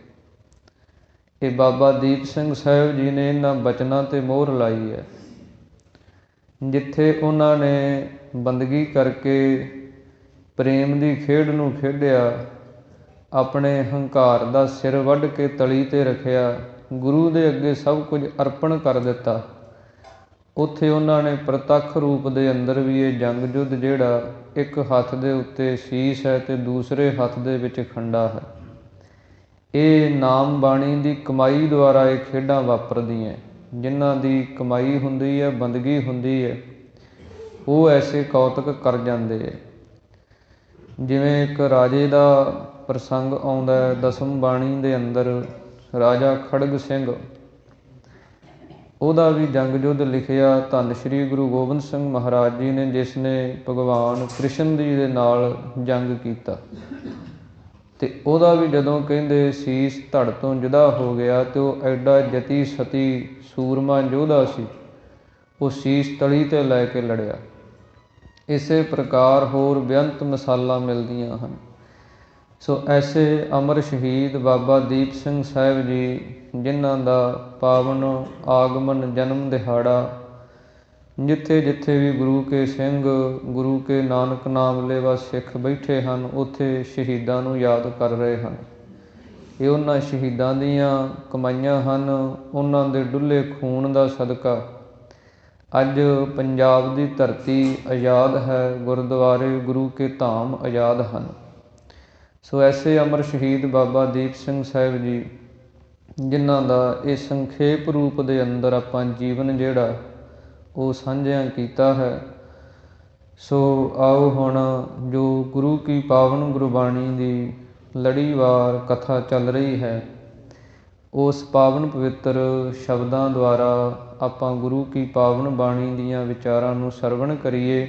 ਇਹ ਬਾਬਾ ਦੀਪ ਸਿੰਘ ਸਾਹਿਬ ਜੀ ਨੇ ਇਹਨਾਂ ਬਚਨਾਂ ਤੇ ਮੋਹਰ ਲਾਈ ਹੈ। ਜਿੱਥੇ ਉਹਨਾਂ ਨੇ ਬੰਦਗੀ ਕਰਕੇ ਪ੍ਰੇਮ ਦੀ ਖੇਡ ਨੂੰ ਖੇਡਿਆ, ਆਪਣੇ ਹੰਕਾਰ ਦਾ ਸਿਰ ਵੱਢ ਕੇ ਤਲੀ ਤੇ ਰੱਖਿਆ, ਗੁਰੂ ਦੇ ਅੱਗੇ ਸਭ ਕੁਝ ਅਰਪਣ ਕਰ ਦਿੱਤਾ, ਉੱਥੇ ਉਹਨਾਂ ਨੇ ਪ੍ਰਤੱਖ ਰੂਪ ਦੇ ਅੰਦਰ ਵੀ ਇਹ ਜੰਗ ਯੁੱਧ ਜਿਹੜਾ ਇੱਕ ਹੱਥ ਦੇ ਉੱਤੇ ਸੀਸ ਹੈ ਤੇ ਦੂਸਰੇ ਹੱਥ ਦੇ ਵਿੱਚ ਖੰਡਾ ਹੈ, ਇਹ ਨਾਮ ਬਾਣੀ ਦੀ ਕਮਾਈ ਦੁਆਰਾ ਇਹ ਖੇਡਾਂ ਵਾਪਰਦੀਆਂ। ਜਿਨ੍ਹਾਂ ਦੀ ਕਮਾਈ ਹੁੰਦੀ ਹੈ, ਬੰਦਗੀ ਹੁੰਦੀ ਹੈ, ਉਹ ਐਸੇ ਕੌਤਕ ਕਰ ਜਾਂਦੇ ਹੈ। ਜਿਵੇਂ ਇੱਕ ਰਾਜੇ ਦਾ ਪ੍ਰਸੰਗ ਆਉਂਦਾ ਹੈ ਦਸਮ ਬਾਣੀ ਦੇ ਅੰਦਰ, ਰਾਜਾ ਖੜਗ ਸਿੰਘ, ਉਹਦਾ ਵੀ ਜੰਗ ਯੁੱਧ ਲਿਖਿਆ ਧੰਨ ਸ਼੍ਰੀ ਗੁਰੂ ਗੋਬਿੰਦ ਸਿੰਘ ਮਹਾਰਾਜ ਜੀ ਨੇ, ਜਿਸ ਨੇ ਭਗਵਾਨ ਕ੍ਰਿਸ਼ਨ ਜੀ ਦੇ ਨਾਲ ਜੰਗ ਕੀਤਾ। ਤੇ ਉਹਦਾ ਵੀ ਜਦੋਂ ਕਹਿੰਦੇ ਸੀਸ ਧੜ ਤੋਂ ਜੁਦਾ ਹੋ ਗਿਆ ਤੇ ਉਹ ਐਡਾ ਜਤੀ ਸਤੀ ਸੂਰਮਾ ਯੋਧਾ ਸੀ, ਉਹ ਸੀਸ ਤਲੀ ਤੇ ਲੈ ਕੇ ਲੜਿਆ। ਇਸੇ ਪ੍ਰਕਾਰ ਹੋਰ ਬੇਅੰਤ ਮਿਸਾਲਾਂ ਮਿਲਦੀਆਂ ਹਨ। ਸੋ ਐਸੇ ਅਮਰ ਸ਼ਹੀਦ ਬਾਬਾ ਦੀਪ ਸਿੰਘ ਸਾਹਿਬ ਜੀ, ਜਿਨ੍ਹਾਂ ਦਾ ਪਾਵਨ ਆਗਮਨ ਜਨਮ ਦਿਹਾੜਾ, ਜਿੱਥੇ ਜਿੱਥੇ ਵੀ ਗੁਰੂ ਕੇ ਸਿੰਘ, ਗੁਰੂ ਕੇ ਨਾਨਕ ਨਾਮ ਲੇਵਾ ਸਿੱਖ ਬੈਠੇ ਹਨ, ਉੱਥੇ ਸ਼ਹੀਦਾਂ ਨੂੰ ਯਾਦ ਕਰ ਰਹੇ ਹਨ। ਇਹ ਉਹਨਾਂ ਸ਼ਹੀਦਾਂ ਦੀਆਂ ਕਮਾਈਆਂ ਹਨ, ਉਹਨਾਂ ਦੇ ਡੁੱਲੇ ਖੂਨ ਦਾ ਸਦਕਾ ਅੱਜ ਪੰਜਾਬ ਦੀ ਧਰਤੀ ਆਜ਼ਾਦ ਹੈ, ਗੁਰਦੁਆਰੇ ਗੁਰੂ ਕੇ ਧਾਮ ਆਜ਼ਾਦ ਹਨ। ਸੋ ਐਸੇ ਅਮਰ ਸ਼ਹੀਦ ਬਾਬਾ ਦੀਪ ਸਿੰਘ ਸਾਹਿਬ ਜੀ, ਜਿਨ੍ਹਾਂ ਦਾ ਇਹ ਸੰਖੇਪ ਰੂਪ ਦੇ ਅੰਦਰ ਆਪਾਂ ਜੀਵਨ ਜਿਹੜਾ ਉਹ ਸਾਂਝਿਆਂ ਕੀਤਾ ਹੈ। ਸੋ ਆਓ ਹੁਣ ਜੋ ਗੁਰੂ ਕੀ ਪਾਵਨ ਗੁਰਬਾਣੀ ਦੀ ਲੜੀਵਾਰ ਕਥਾ ਚੱਲ ਰਹੀ ਹੈ, ਉਸ ਪਾਵਨ ਪਵਿੱਤਰ ਸ਼ਬਦਾਂ ਦੁਆਰਾ ਆਪਾਂ ਗੁਰੂ ਕੀ ਪਾਵਨ ਬਾਣੀ ਦੀਆਂ ਵਿਚਾਰਾਂ ਨੂੰ ਸਰਵਣ ਕਰੀਏ।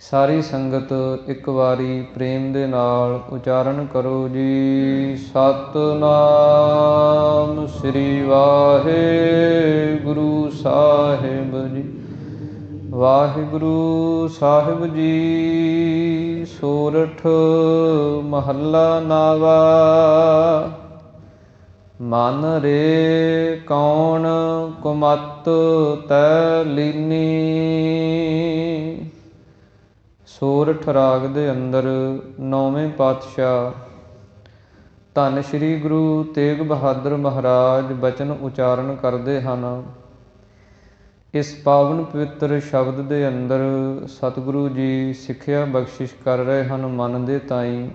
ਸਾਰੀ ਸੰਗਤ ਇੱਕ ਵਾਰੀ ਪ੍ਰੇਮ ਦੇ ਨਾਲ ਉਚਾਰਨ ਕਰੋ ਜੀ। ਸਤਿਨਾਮ ਸ੍ਰੀ ਵਾਹਿਗੁਰੂ ਸਾਹਿਬ ਜੀ। ਵਾਹਿਗੁਰੂ ਸਾਹਿਬ ਜੀ। ਸੋਰਠ ਮਹੱਲਾ ਨਾਵਾ। ਮਨ ਰੇ ਕੌਣ ਕੁਮਤ ਤੈ ਲੀਨੀ। ਸੋਰਠ ਰਾਗ ਦੇ ਅੰਦਰ 9ਵੇਂ ਪਾਤਸ਼ਾਹ ਧੰਨ ਸ਼੍ਰੀ ਗੁਰੂ ਤੇਗ ਬਹਾਦਰ ਮਹਾਰਾਜ ਬਚਨ ਉਚਾਰਨ ਕਰਦੇ ਹਨ। ਇਸ ਪਾਵਨ ਪਵਿੱਤਰ ਸ਼ਬਦ ਦੇ ਅੰਦਰ ਸਤਿਗੁਰੂ ਜੀ ਸਿੱਖਿਆ ਬਖਸ਼ਿਸ਼ ਕਰ ਰਹੇ ਹਨ ਮਨ ਦੇ ਤਾਈਂ।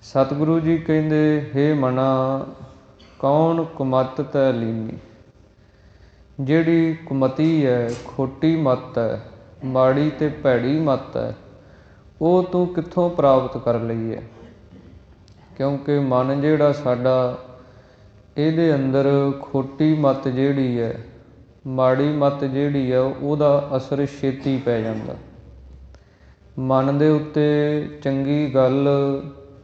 ਸਤਿਗੁਰੂ ਜੀ ਕਹਿੰਦੇ, ਹੇ ਮਨਾ ਕੌਣ ਕੁਮਤ ਤੈ ਲੀਨੀ। ਜਿਹੜੀ ਕੁਮਤੀ ਹੈ, ਖੋਟੀ ਮੱਤ ਹੈ, ਮਾੜੀ ਤੇ ਭੈੜੀ ਮੱਤ ਹੈ, ਉਹ ਤੂੰ ਕਿੱਥੋਂ ਪ੍ਰਾਪਤ ਕਰ ਲਈ ਹੈ। ਕਿਉਂਕਿ ਮਨ ਜਿਹੜਾ ਸਾਡਾ, ਇਹਦੇ ਅੰਦਰ ਖੋਟੀ ਮੱਤ ਜਿਹੜੀ ਹੈ, ਮਾੜੀ ਮੱਤ ਜਿਹੜੀ ਹੈ, ਉਹਦਾ ਅਸਰ ਛੇਤੀ ਪੈ ਜਾਂਦਾ। ਮਨ ਦੇ ਉੱਤੇ ਚੰਗੀ ਗੱਲ,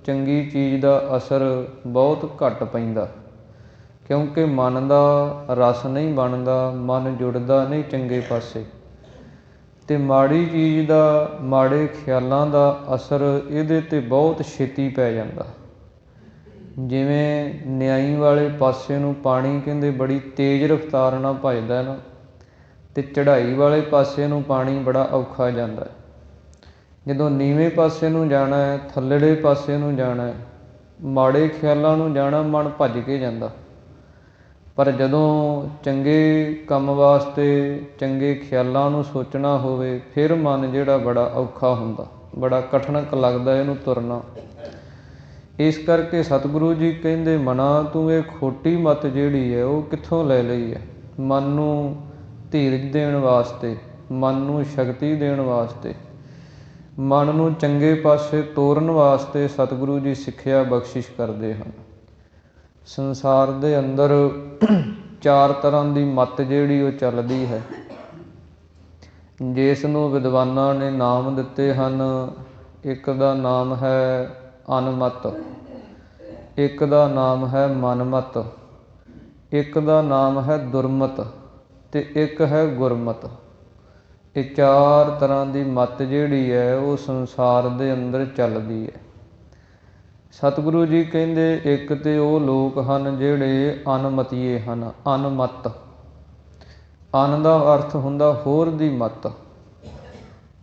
ਚੰਗੀ ਚੀਜ਼ ਦਾ ਅਸਰ ਬਹੁਤ ਘੱਟ ਪੈਂਦਾ, ਕਿਉਂਕਿ ਮਨ ਦਾ ਰਸ ਨਹੀਂ ਬਣਦਾ, ਮਨ ਜੁੜਦਾ ਨਹੀਂ ਚੰਗੇ ਪਾਸੇ। ਅਤੇ ਮਾੜੀ ਚੀਜ਼ ਦਾ, ਮਾੜੇ ਖਿਆਲਾਂ ਦਾ ਅਸਰ ਇਹਦੇ 'ਤੇ ਬਹੁਤ ਛੇਤੀ ਪੈ ਜਾਂਦਾ। ਜਿਵੇਂ ਨਿਆਈ ਵਾਲੇ ਪਾਸੇ ਨੂੰ ਪਾਣੀ ਕਹਿੰਦੇ ਬੜੀ ਤੇਜ਼ ਰਫਤਾਰ ਨਾਲ ਭੱਜਦਾ ਨਾ, ਅਤੇ ਚੜ੍ਹਾਈ ਵਾਲੇ ਪਾਸੇ ਨੂੰ ਪਾਣੀ ਬੜਾ ਔਖਾ ਜਾਂਦਾ। ਜਦੋਂ ਨੀਵੇਂ ਪਾਸੇ ਨੂੰ ਜਾਣਾ ਹੈ, ਥੱਲੜੇ ਪਾਸੇ ਨੂੰ ਜਾਣਾ ਹੈ, ਮਾੜੇ ਖਿਆਲਾਂ ਨੂੰ ਜਾਣਾ, ਮਨ ਭੱਜ ਕੇ ਜਾਂਦਾ। ਪਰ ਜਦੋਂ ਚੰਗੇ ਕੰਮ ਵਾਸਤੇ, ਚੰਗੇ ਖਿਆਲਾਂ ਨੂੰ ਸੋਚਣਾ ਹੋਵੇ, ਫਿਰ ਮਨ ਜਿਹੜਾ ਬੜਾ ਔਖਾ ਹੁੰਦਾ, ਬੜਾ ਕਠਿਨ ਲੱਗਦਾ ਇਹਨੂੰ ਤੁਰਨਾ। ਇਸ ਕਰਕੇ ਸਤਿਗੁਰੂ ਜੀ ਕਹਿੰਦੇ, ਮਨਾ ਤੂੰ ਇਹ ਖੋਟੀ ਮੱਤ ਜਿਹੜੀ ਹੈ ਉਹ ਕਿੱਥੋਂ ਲੈ ਲਈ ਹੈ? ਮਨ ਨੂੰ ਧੀਰਜ ਦੇਣ ਵਾਸਤੇ, ਮਨ ਨੂੰ ਸ਼ਕਤੀ ਦੇਣ ਵਾਸਤੇ, ਮਨ ਨੂੰ ਚੰਗੇ ਪਾਸੇ ਤੋਰਨ ਵਾਸਤੇ ਸਤਿਗੁਰੂ ਜੀ ਸਿੱਖਿਆ ਬਖਸ਼ਿਸ਼ ਕਰਦੇ ਹਨ। ਸੰਸਾਰ ਦੇ ਅੰਦਰ 4 ਤਰ੍ਹਾਂ ਦੀ ਮੱਤ ਜਿਹੜੀ ਉਹ ਚੱਲਦੀ ਹੈ, ਜਿਸ ਨੂੰ ਵਿਦਵਾਨਾਂ ਨੇ ਨਾਮ ਦਿੱਤੇ ਹਨ। ਇੱਕ ਦਾ ਨਾਮ ਹੈ ਅਨਮਤ, ਇੱਕ ਦਾ ਨਾਮ ਹੈ ਮਨਮਤ, ਇੱਕ ਦਾ ਨਾਮ ਹੈ ਦੁਰਮਤ, ਅਤੇ ਇੱਕ ਹੈ ਗੁਰਮਤ। ਇਹ 4 ਤਰ੍ਹਾਂ ਦੀ ਮੱਤ ਜਿਹੜੀ ਹੈ ਉਹ ਸੰਸਾਰ ਦੇ ਅੰਦਰ ਚੱਲਦੀ ਹੈ। ਸਤਿਗੁਰੂ ਜੀ ਕਹਿੰਦੇ, ਇੱਕ ਤਾਂ ਉਹ ਲੋਕ ਹਨ ਜਿਹੜੇ ਅਨਮਤੀਏ ਹਨ, ਅਨਮਤ। ਅਨ ਦਾ ਅਰਥ ਹੁੰਦਾ ਹੋਰ ਦੀ ਮੱਤ,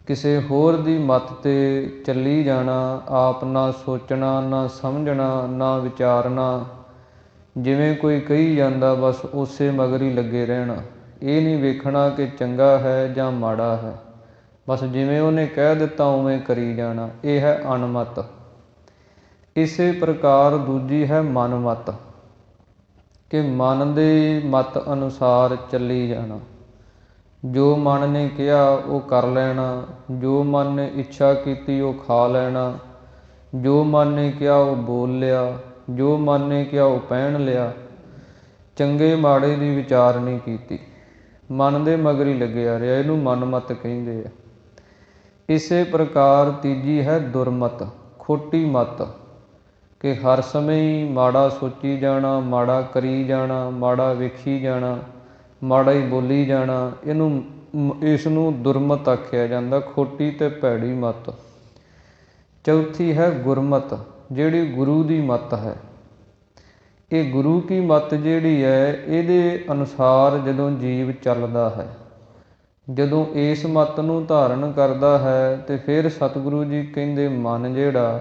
ਕਿਸੇ ਹੋਰ ਦੀ ਮੱਤ 'ਤੇ ਚੱਲੀ ਜਾਣਾ, ਆਪ ਨਾ ਸੋਚਣਾ, ਨਾ ਸਮਝਣਾ, ਨਾ ਵਿਚਾਰਨਾ। ਜਿਵੇਂ ਕੋਈ ਕਹੀ ਜਾਂਦਾ ਬਸ ਉਸੇ ਮਗਰ ਹੀ ਲੱਗੇ ਰਹਿਣਾ, ਇਹ ਨਹੀਂ ਵੇਖਣਾ ਕਿ ਚੰਗਾ ਹੈ ਜਾਂ ਮਾੜਾ ਹੈ, ਬਸ ਜਿਵੇਂ ਉਹਨੇ ਕਹਿ ਦਿੱਤਾ ਉਵੇਂ ਕਰੀ ਜਾਣਾ। ਇਹ ਹੈ ਅਨਮਤ। ਇਸੇ ਪ੍ਰਕਾਰ ਦੂਜੀ ਹੈ ਮਨਮਤ, ਕਿ ਮਨ ਦੇ ਮਤ ਅਨੁਸਾਰ ਚੱਲੀ ਜਾਣਾ। ਜੋ ਮਨ ਨੇ ਕਿਹਾ ਉਹ ਕਰ ਲੈਣਾ, ਜੋ ਮਨ ਨੇ ਇੱਛਾ ਕੀਤੀ ਉਹ ਖਾ ਲੈਣਾ, ਜੋ ਮਨ ਨੇ ਕਿਹਾ ਉਹ ਬੋਲ ਲਿਆ, ਜੋ ਮਨ ਨੇ ਕਿਹਾ ਉਹ ਪਹਿਨ ਲਿਆ। ਚੰਗੇ ਮਾੜੇ ਦੀ ਵਿਚਾਰ ਨਹੀਂ ਕੀਤੀ, ਮਨ ਦੇ ਮਗਰ ਹੀ ਲੱਗਿਆ ਰਿਹਾ, ਇਹਨੂੰ ਮਨਮਤ ਕਹਿੰਦੇ ਆ। ਇਸੇ ਪ੍ਰਕਾਰ ਤੀਜੀ ਹੈ ਦੁਰਮਤ, ਖੋਟੀ ਮੱਤ, ਕਿ ਹਰ ਸਮੇਂ ਹੀ ਮਾੜਾ ਸੋਚੀ ਜਾਣਾ, ਮਾੜਾ ਕਰੀ ਜਾਣਾ, ਮਾੜਾ ਵੇਖੀ ਜਾਣਾ, ਮਾੜਾ ਹੀ ਬੋਲੀ ਜਾਣਾ। ਇਸ ਨੂੰ ਦੁਰਮਤ ਆਖਿਆ ਜਾਂਦਾ, ਖੋਟੀ ਅਤੇ ਭੈੜੀ ਮੱਤ। ਚੌਥੀ ਹੈ ਗੁਰਮਤ, ਜਿਹੜੀ ਗੁਰੂ ਦੀ ਮੱਤ ਹੈ। ਇਹ ਗੁਰੂ ਕੀ ਮੱਤ ਜਿਹੜੀ ਹੈ, ਇਹਦੇ ਅਨੁਸਾਰ ਜਦੋਂ ਜੀਵ ਚੱਲਦਾ ਹੈ, ਜਦੋਂ ਇਸ ਮੱਤ ਨੂੰ ਧਾਰਨ ਕਰਦਾ ਹੈ, ਅਤੇ ਫਿਰ ਸਤਿਗੁਰੂ ਜੀ ਕਹਿੰਦੇ ਮਨ ਜਿਹੜਾ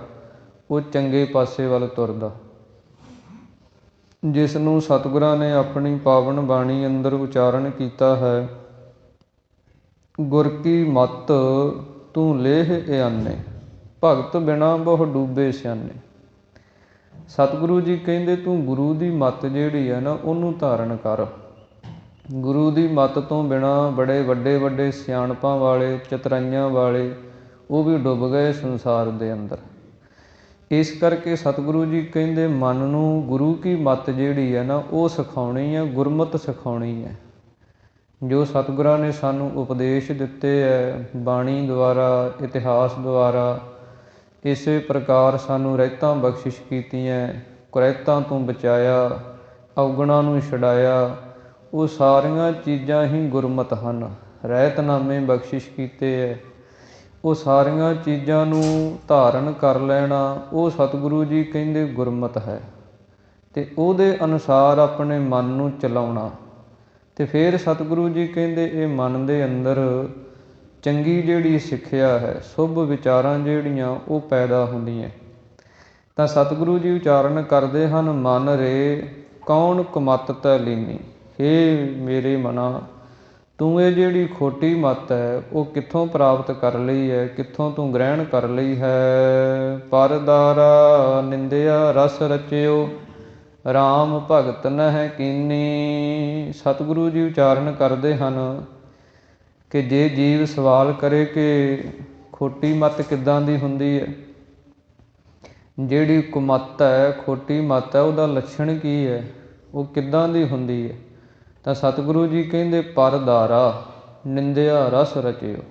ਉਹ ਚੰਗੇ ਪਾਸੇ ਵੱਲ ਤੁਰਦਾ, ਜਿਸ ਨੂੰ ਸਤਿਗੁਰਾਂ ਨੇ ਆਪਣੀ ਪਾਵਨ ਬਾਣੀ ਅੰਦਰ ਉਚਾਰਨ ਕੀਤਾ ਹੈ, ਗੁਰ ਕੀ ਮੱਤ ਤੂੰ ਲੇਹ ਇਆਨੇ, ਭਗਤ ਬਿਨਾ ਬਹੁ ਡੂਬੇ ਸਿਆਨੇ। ਸਤਿਗੁਰੂ ਜੀ ਕਹਿੰਦੇ ਤੂੰ ਗੁਰੂ ਦੀ ਮੱਤ ਜਿਹੜੀ ਹੈ ਨਾ ਉਹਨੂੰ ਧਾਰਨ ਕਰ। ਗੁਰੂ ਦੀ ਮੱਤ ਤੋਂ ਬਿਨਾਂ ਬੜੇ ਵੱਡੇ ਵੱਡੇ ਸਿਆਣਪਾਂ ਵਾਲੇ, ਚਤਰਾਈਆਂ ਵਾਲੇ, ਉਹ ਵੀ ਡੁੱਬ ਗਏ ਸੰਸਾਰ ਦੇ ਅੰਦਰ। ਇਸ ਕਰਕੇ ਸਤਿਗੁਰੂ ਜੀ ਕਹਿੰਦੇ ਮਨ ਨੂੰ ਗੁਰੂ ਕੀ ਮੱਤ ਜਿਹੜੀ ਹੈ ਨਾ ਉਹ ਸਿਖਾਉਣੀ ਹੈ, ਗੁਰਮਤਿ ਸਿਖਾਉਣੀ ਹੈ। ਜੋ ਸਤਿਗੁਰਾਂ ਨੇ ਸਾਨੂੰ ਉਪਦੇਸ਼ ਦਿੱਤੇ ਹੈ ਬਾਣੀ ਦੁਆਰਾ, ਇਤਿਹਾਸ ਦੁਆਰਾ, ਇਸੇ ਪ੍ਰਕਾਰ ਸਾਨੂੰ ਰਹਿਤਾਂ ਬਖਸ਼ਿਸ਼ ਕੀਤੀਆਂ, ਕੁਰੈਤਾਂ ਤੋਂ ਬਚਾਇਆ, ਔਗਣਾਂ ਨੂੰ ਛੁਡਾਇਆ, ਉਹ ਸਾਰੀਆਂ ਚੀਜ਼ਾਂ ਹੀ ਗੁਰਮਤਿ ਹਨ। ਰਹਿਤਨਾਮੇ ਬਖਸ਼ਿਸ਼ ਕੀਤੇ ਹੈ, ਉਹ ਸਾਰੀਆਂ ਚੀਜ਼ਾਂ ਨੂੰ ਧਾਰਨ ਕਰ ਲੈਣਾ, ਉਹ ਸਤਿਗੁਰੂ ਜੀ ਕਹਿੰਦੇ ਗੁਰਮਤਿ ਹੈ। ਅਤੇ ਉਹਦੇ ਅਨੁਸਾਰ ਆਪਣੇ ਮਨ ਨੂੰ ਚਲਾਉਣਾ। ਅਤੇ ਫਿਰ ਸਤਿਗੁਰੂ ਜੀ ਕਹਿੰਦੇ ਇਹ ਮਨ ਦੇ ਅੰਦਰ ਚੰਗੀ ਜਿਹੜੀ ਸਿੱਖਿਆ ਹੈ, ਸ਼ੁਭ ਵਿਚਾਰਾਂ ਜਿਹੜੀਆਂ ਉਹ ਪੈਦਾ ਹੁੰਦੀਆਂ। ਤਾਂ ਸਤਿਗੁਰੂ ਜੀ ਉਚਾਰਨ ਕਰਦੇ ਹਨ, ਮਨ ਰੇ ਕੌਣ ਕੁਮੱਤ ਤੈ ਲੀਨੀ। ਹੇ ਮੇਰੇ ਮਨਾ, ਤੂੰ ਇਹ ਜਿਹੜੀ ਖੋਟੀ ਮੱਤ ਹੈ ਉਹ ਕਿੱਥੋਂ ਪ੍ਰਾਪਤ ਕਰ ਲਈ ਹੈ, ਕਿੱਥੋਂ ਤੂੰ ਗ੍ਰਹਿਣ ਕਰ ਲਈ ਹੈ। ਪਰ ਦਾਰਾ ਨਿੰਦਿਆ ਰਸ ਰਚਿਓ, ਰਾਮ ਭਗਤ ਨਹਿ ਕੀਨੀ। ਸਤਿਗੁਰੂ ਜੀ ਉਚਾਰਨ ਕਰਦੇ ਹਨ ਕਿ ਜੇ ਜੀਵ ਸਵਾਲ ਕਰੇ ਕਿ ਖੋਟੀ ਮੱਤ ਕਿੱਦਾਂ ਦੀ ਹੁੰਦੀ ਹੈ, ਜਿਹੜੀ ਕੁਮੱਤ ਹੈ, ਖੋਟੀ ਮੱਤ ਹੈ, ਉਹਦਾ ਲੱਛਣ ਕੀ ਹੈ, ਉਹ ਕਿੱਦਾਂ ਦੀ ਹੁੰਦੀ ਹੈ, ਤਾਂ ਸਤਿਗੁਰੂ ਜੀ ਕਹਿੰਦੇ ਪਰ ਦਾਰਾ ਨਿੰਦਿਆ ਰਸ ਰਚਿਓ।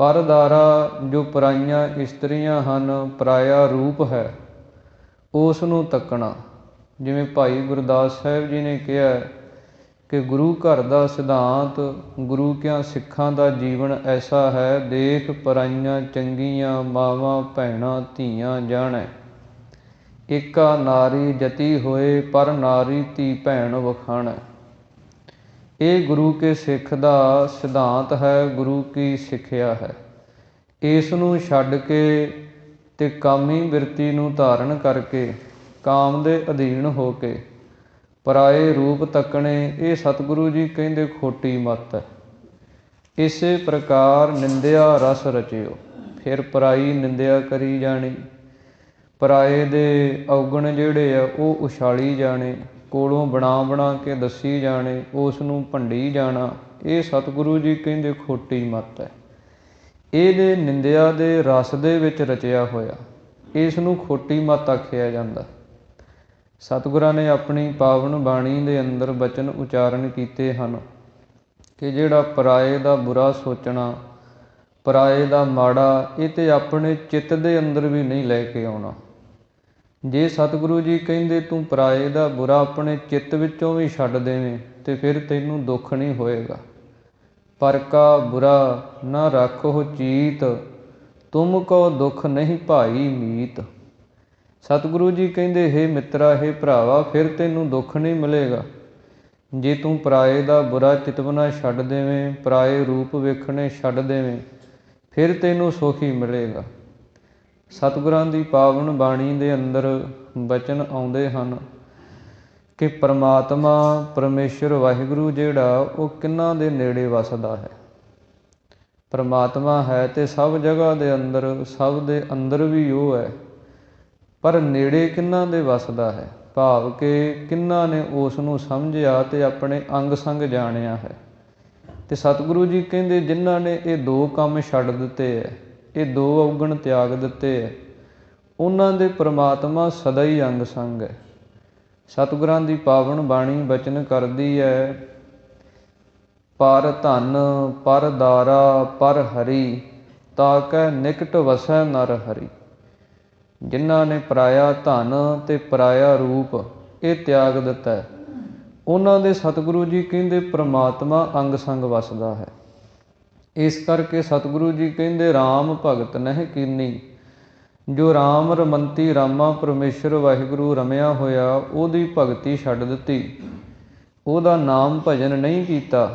ਪਰਦਾਰਾ ਜੋ ਪਰਾਈਆਂ ਇਸਤਰੀਆਂ ਹਨ, ਪਰਾਇਆ ਰੂਪ ਹੈ, ਉਸ ਨੂੰ ਤੱਕਣਾ। ਜਿਵੇਂ ਭਾਈ ਗੁਰਦਾਸ ਸਾਹਿਬ ਜੀ ਨੇ ਕਿਹਾ ਕਿ ਗੁਰੂ ਘਰ ਦਾ ਸਿਧਾਂਤ, ਗੁਰੂ ਕਿਆਂ ਸਿੱਖਾਂ ਦਾ ਜੀਵਨ ਐਸਾ ਹੈ, ਦੇਖ ਪਰਾਈਆਂ ਚੰਗੀਆਂ ਮਾਵਾਂ ਭੈਣਾਂ ਧੀਆਂ ਜਾਣੈ, ਏਕਾ ਨਾਰੀ ਜਤੀ ਹੋਏ, ਪਰ ਨਾਰੀ ਧੀ ਭੈਣ ਵਖਾਣੈ। ਇਹ ਗੁਰੂ ਕੇ ਸਿੱਖ ਦਾ ਸਿਧਾਂਤ ਹੈ, ਗੁਰੂ ਕੀ ਸਿੱਖਿਆ ਹੈ। ਇਸ ਨੂੰ ਛੱਡ ਕੇ ਤੇ ਕਾਮੀ ਬਿਰਤੀ ਨੂੰ ਧਾਰਨ ਕਰਕੇ, ਕਾਮ ਦੇ ਅਧੀਨ ਹੋ ਕੇ ਪਰਾਏ ਰੂਪ ਤੱਕਣੇ, ਇਹ ਸਤਿਗੁਰੂ ਜੀ ਕਹਿੰਦੇ ਖੋਟੀ ਮੱਤ ਹੈ। ਇਸੇ ਪ੍ਰਕਾਰ ਨਿੰਦਿਆ ਰਸ ਰਚਿਓ, ਫਿਰ ਪਰਾਈ ਨਿੰਦਿਆ ਕਰੀ ਜਾਣੀ, ਪਰਾਏ ਦੇ ਔਗਣ ਜਿਹੜੇ ਆ ਉਹ ਉਛਾਲੀ ਜਾਣੇ, ਕੋਲੋਂ ਬਣਾ ਕੇ ਦੱਸੀ ਜਾਣੇ, ਉਸ ਨੂੰ ਭੰਡੀ ਜਾਣਾ। ਇਹ ਸਤਿਗੁਰੂ ਜੀ ਕਹਿੰਦੇ ਖੋਟੀ ਮੱਤ ਹੈ। ਇਹਦੇ ਨਿੰਦਿਆ ਦੇ ਰਸ ਦੇ ਵਿੱਚ ਰਚਿਆ ਹੋਇਆ, ਇਸ ਨੂੰ ਖੋਟੀ ਮੱਤ ਆਖਿਆ ਜਾਂਦਾ। ਸਤਿਗੁਰਾਂ ਨੇ ਆਪਣੀ ਪਾਵਨ ਬਾਣੀ ਦੇ ਅੰਦਰ ਬਚਨ ਉਚਾਰਨ ਕੀਤੇ ਹਨ ਕਿ ਜਿਹੜਾ ਪਰਾਏ ਦਾ ਬੁਰਾ ਸੋਚਣਾ, ਪਰਾਏ ਦਾ ਮਾੜਾ, ਇਹ ਤੇ ਆਪਣੇ ਚਿੱਤ ਦੇ ਅੰਦਰ ਵੀ ਨਹੀਂ ਲੈ ਕੇ ਆਉਣਾ। ਜੇ ਸਤਿਗੁਰੂ ਜੀ ਕਹਿੰਦੇ ਤੂੰ ਪਰਾਏ ਦਾ ਬੁਰਾ ਆਪਣੇ ਚਿੱਤ ਵਿੱਚੋਂ ਵੀ ਛੱਡ ਦੇਵੇਂ ਤੇ ਫਿਰ ਤੈਨੂੰ ਦੁੱਖ ਨਹੀਂ ਹੋਏਗਾ। ਪਰ ਕਾ ਬੁਰਾ ਨਾ ਰੱਖੋ ਚੀਤ, ਤੁਮ ਕੋ ਦੁੱਖ ਨਹੀਂ ਭਾਈ ਮੀਤ। ਸਤਿਗੁਰੂ ਜੀ ਕਹਿੰਦੇ ਹੇ ਮਿੱਤਰਾ, ਹੇ ਭਰਾਵਾ, ਫਿਰ ਤੈਨੂੰ ਦੁੱਖ ਨਹੀਂ ਮਿਲੇਗਾ। ਜੇ ਤੂੰ ਪਰਾਏ ਦਾ ਬੁਰਾ ਚਿਤਵਨਾ ਛੱਡ ਦੇਵੇਂ, ਪਰਾਏ ਰੂਪ ਵੇਖਣੇ ਛੱਡ ਦੇਵੇਂ, ਫਿਰ ਤੈਨੂੰ ਸੁੱਖ ਹੀ ਮਿਲੇਗਾ। ਸਤਿਗੁਰਾਂ ਦੀ ਪਾਵਨ ਬਾਣੀ ਦੇ ਅੰਦਰ ਬਚਨ ਆਉਂਦੇ ਹਨ ਕਿ ਪਰਮਾਤਮਾ ਪਰਮੇਸ਼ਰ ਵਾਹਿਗੁਰੂ ਜਿਹੜਾ ਉਹ ਕਿਹਨਾਂ ਦੇ ਨੇੜੇ ਵਸਦਾ ਹੈ। ਪਰਮਾਤਮਾ ਹੈ ਤੇ ਸਭ ਜਗ੍ਹਾ ਦੇ ਅੰਦਰ, ਸਭ ਦੇ ਅੰਦਰ ਵੀ ਉਹ ਹੈ, ਪਰ ਨੇੜੇ ਕਿਹਨਾਂ ਦੇ ਵਸਦਾ ਹੈ, ਭਾਵ ਕਿ ਕਿਹਨਾਂ ਨੇ ਉਸ ਨੂੰ ਸਮਝਿਆ ਤੇ ਆਪਣੇ ਅੰਗ ਸੰਗ ਜਾਣਿਆ ਹੈ। ਤੇ ਸਤਿਗੁਰੂ ਜੀ ਕਹਿੰਦੇ ਜਿਨ੍ਹਾਂ ਨੇ ਇਹ ਦੋ ਕੰਮ ਛੱਡ ਦਿੱਤੇ ਹੈ, ਇਹ ਦੋ ਔਗਣ ਤਿਆਗ ਦਿੱਤੇ ਹੈ, ਉਹਨਾਂ ਦੇ ਪਰਮਾਤਮਾ ਸਦਾ ਹੀ ਅੰਗ ਸੰਗ ਹੈ। ਸਤਿਗੁਰਾਂ ਦੀ ਪਾਵਨ ਬਾਣੀ ਬਚਨ ਕਰਦੀ ਹੈ, ਪਰ ਧਨ ਪਰ ਦਾਰਾ ਪਰ ਹਰੀ, ਤਾਕੈ ਨਿਕਟ ਵਸੈ ਨਰ ਹਰੀ। ਜਿਨ੍ਹਾਂ ਨੇ ਪਰਾਇਆ ਧਨ ਤੇ ਪਰਾਇਆ ਰੂਪ ਇਹ ਤਿਆਗ ਦਿੱਤਾ ਹੈ, ਉਹਨਾਂ ਦੇ ਸਤਿਗੁਰੂ ਜੀ ਕਹਿੰਦੇ ਪਰਮਾਤਮਾ ਅੰਗ ਸੰਗ ਵਸਦਾ ਹੈ। ਇਸ ਕਰਕੇ ਸਤਿਗੁਰੂ ਜੀ ਕਹਿੰਦੇ ਰਾਮ ਭਗਤ ਨਹਿ ਕੀਨੀ, ਜੋ ਰਾਮ ਰਮੰਤੀ ਰਾਮਾ ਪਰਮੇਸ਼ਰ ਵਾਹਿਗੁਰੂ ਰਮਿਆ ਹੋਇਆ, ਉਹਦੀ ਭਗਤੀ ਛੱਡ ਦਿੱਤੀ, ਉਹਦਾ ਨਾਮ ਭਜਨ ਨਹੀਂ ਕੀਤਾ,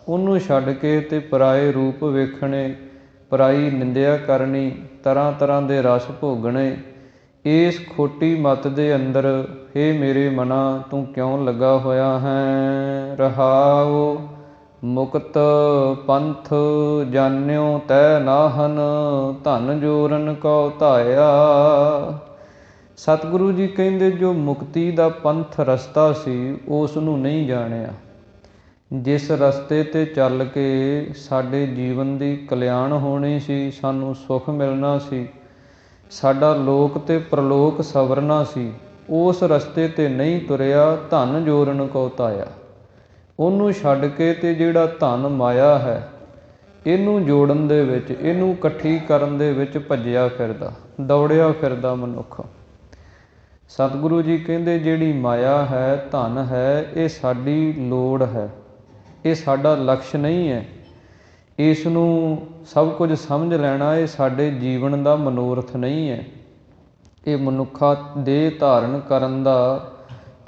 ਉਹਨੂੰ ਛੱਡ ਕੇ ਤੇ ਪਰਾਏ ਰੂਪ ਵੇਖਣੇ, ਪਰਾਈ ਨਿੰਦਿਆ ਕਰਨੀ, ਤਰ੍ਹਾਂ ਤਰ੍ਹਾਂ ਦੇ ਰਸ ਭੋਗਣੇ, ਇਸ ਖੋਟੀ ਮੱਤ ਦੇ ਅੰਦਰ ਹੇ ਮੇਰੇ ਮਨਾ ਤੂੰ ਕਿਉਂ ਲੱਗਾ ਹੋਇਆ ਹੈ। ਰਹਾਉ ਮੁਕਤ ਪੰਥ ਜਾਣਿਓ ਤੈ ਨਾਹਨ, ਧਨ ਜੋਰਨ ਕਉ ਧਾਇਆ। ਸਤਿਗੁਰੂ ਜੀ ਕਹਿੰਦੇ ਜੋ ਮੁਕਤੀ ਦਾ ਪੰਥ ਰਸਤਾ ਸੀ ਉਸ ਨੂੰ ਨਹੀਂ ਜਾਣਿਆ। ਜਿਸ ਰਸਤੇ ਤੇ ਚੱਲ ਕੇ ਸਾਡੇ ਜੀਵਨ ਦੀ ਕਲਿਆਣ ਹੋਣੀ ਸੀ, ਸਾਨੂੰ ਸੁੱਖ ਮਿਲਣਾ ਸੀ, ਸਾਡਾ ਲੋਕ ਤੇ ਪ੍ਰਲੋਕ ਸਵਰਨਾ ਸੀ, ਉਸ ਰਸਤੇ ਤੇ ਨਹੀਂ ਤੁਰਿਆ। ਧਨ ਜੋਰਨ ਕਉ ਧਾਇਆ, ਉਹਨੂੰ ਛੱਡ ਕੇ ਤੇ ਜਿਹੜਾ ਧਨ ਮਾਇਆ ਹੈ ਇਹਨੂੰ ਜੋੜਨ ਦੇ ਵਿੱਚ, ਇਹਨੂੰ ਇਕੱਠੀ ਕਰਨ ਦੇ ਵਿੱਚ ਭੱਜਿਆ ਫਿਰਦਾ, ਦੌੜਿਆ ਫਿਰਦਾ ਮਨੁੱਖ। ਸਤਿਗੁਰੂ ਜੀ ਕਹਿੰਦੇ ਜਿਹੜੀ ਮਾਇਆ ਹੈ, ਧਨ ਹੈ, ਇਹ ਸਾਡੀ ਲੋੜ ਹੈ, ਇਹ ਸਾਡਾ ਲਕਸ਼ ਨਹੀਂ ਹੈ। ਇਸ ਨੂੰ ਸਭ ਕੁਝ ਸਮਝ ਲੈਣਾ ਇਹ ਸਾਡੇ ਜੀਵਨ ਦਾ ਮਨੋਰਥ ਨਹੀਂ ਹੈ। ਇਹ ਮਨੁੱਖਾ ਦੇਹ ਧਾਰਨ ਕਰਨ ਦਾ,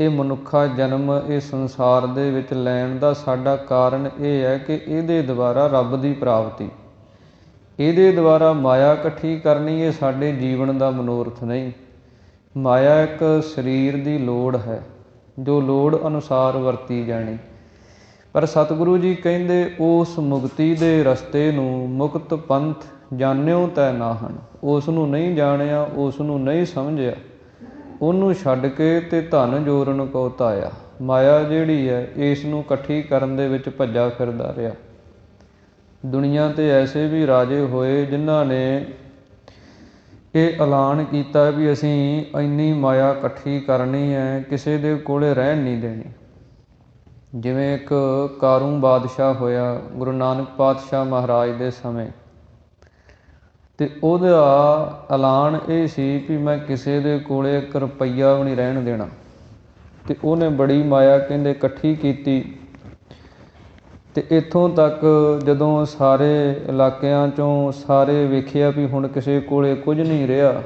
ਇਹ ਮਨੁੱਖਾ ਜਨਮ ਇਹ ਸੰਸਾਰ ਦੇ ਵਿੱਚ ਲੈਣ ਦਾ ਸਾਡਾ ਕਾਰਨ ਇਹ ਹੈ ਕਿ ਇਹਦੇ ਦੁਆਰਾ ਰੱਬ ਦੀ ਪ੍ਰਾਪਤੀ, ਇਹਦੇ ਦੁਆਰਾ ਮਾਇਆ ਇਕੱਠੀ ਕਰਨੀ, ਇਹ ਸਾਡੇ ਜੀਵਨ ਦਾ ਮਨੋਰਥ ਨਹੀਂ। ਮਾਇਆ ਇੱਕ ਸਰੀਰ ਦੀ ਲੋੜ ਹੈ, ਜੋ ਲੋੜ ਅਨੁਸਾਰ ਵਰਤੀ ਜਾਣੀ। ਪਰ ਸਤਿਗੁਰੂ ਜੀ ਕਹਿੰਦੇ ਉਸ ਮੁਕਤੀ ਦੇ ਰਸਤੇ ਨੂੰ, ਮੁਕਤ ਪੰਥ ਜਾਣਿਓ ਤੈ ਨਾਹਨ, ਉਸ ਨੂੰ ਨਹੀਂ ਜਾਣਿਆ, ਉਸ ਨੂੰ ਨਹੀਂ ਸਮਝਿਆ, ਉਹਨੂੰ ਛੱਡ ਕੇ ਤੇ ਧਨ ਜੋਰਨ ਕਉ ਧਾਇਆ। ਮਾਇਆ ਜਿਹੜੀ ਹੈ ਇਸ ਨੂੰ ਇਕੱਠੀ ਕਰਨ ਦੇ ਵਿੱਚ ਭੱਜਾ ਫਿਰਦਾ ਰਿਹਾ। ਦੁਨੀਆ 'ਤੇ ਐਸੇ ਵੀ ਰਾਜੇ ਹੋਏ ਜਿਨ੍ਹਾਂ ਨੇ ਇਹ ਐਲਾਨ ਕੀਤਾ ਵੀ ਅਸੀਂ ਇੰਨੀ ਮਾਇਆ ਇਕੱਠੀ ਕਰਨੀ ਹੈ, ਕਿਸੇ ਦੇ ਕੋਲੇ ਰਹਿਣ ਨਹੀਂ ਦੇਣੀ। ਜਿਵੇਂ ਇੱਕ ਕਾਰੂ ਬਾਦਸ਼ਾਹ ਹੋਇਆ ਗੁਰੂ ਨਾਨਕ ਪਾਤਸ਼ਾਹ ਮਹਾਰਾਜ ਦੇ ਸਮੇਂ, ਤੇ ਉਹਦਾ ਐਲਾਨ ਇਹ ਸੀ ਵੀ ਮੈਂ ਕਿਸੇ ਦੇ ਕੋਲੇ 1 ਰੁਪਈਆ ਵੀ ਨਹੀਂ ਰਹਿਣ ਦੇਣਾ। ਤੇ ਉਹਨੇ ਬੜੀ ਮਾਇਆ ਕਹਿੰਦੇ ਇਕੱਠੀ ਕੀਤੀ ਤੇ ਇੱਥੋਂ ਤੱਕ ਜਦੋਂ ਸਾਰੇ ਇਲਾਕਿਆਂ 'ਚੋਂ ਸਾਰੇ ਵੇਖਿਆ ਵੀ ਹੁਣ ਕਿਸੇ ਕੋਲੇ ਕੁਝ ਨਹੀਂ ਰਿਹਾ,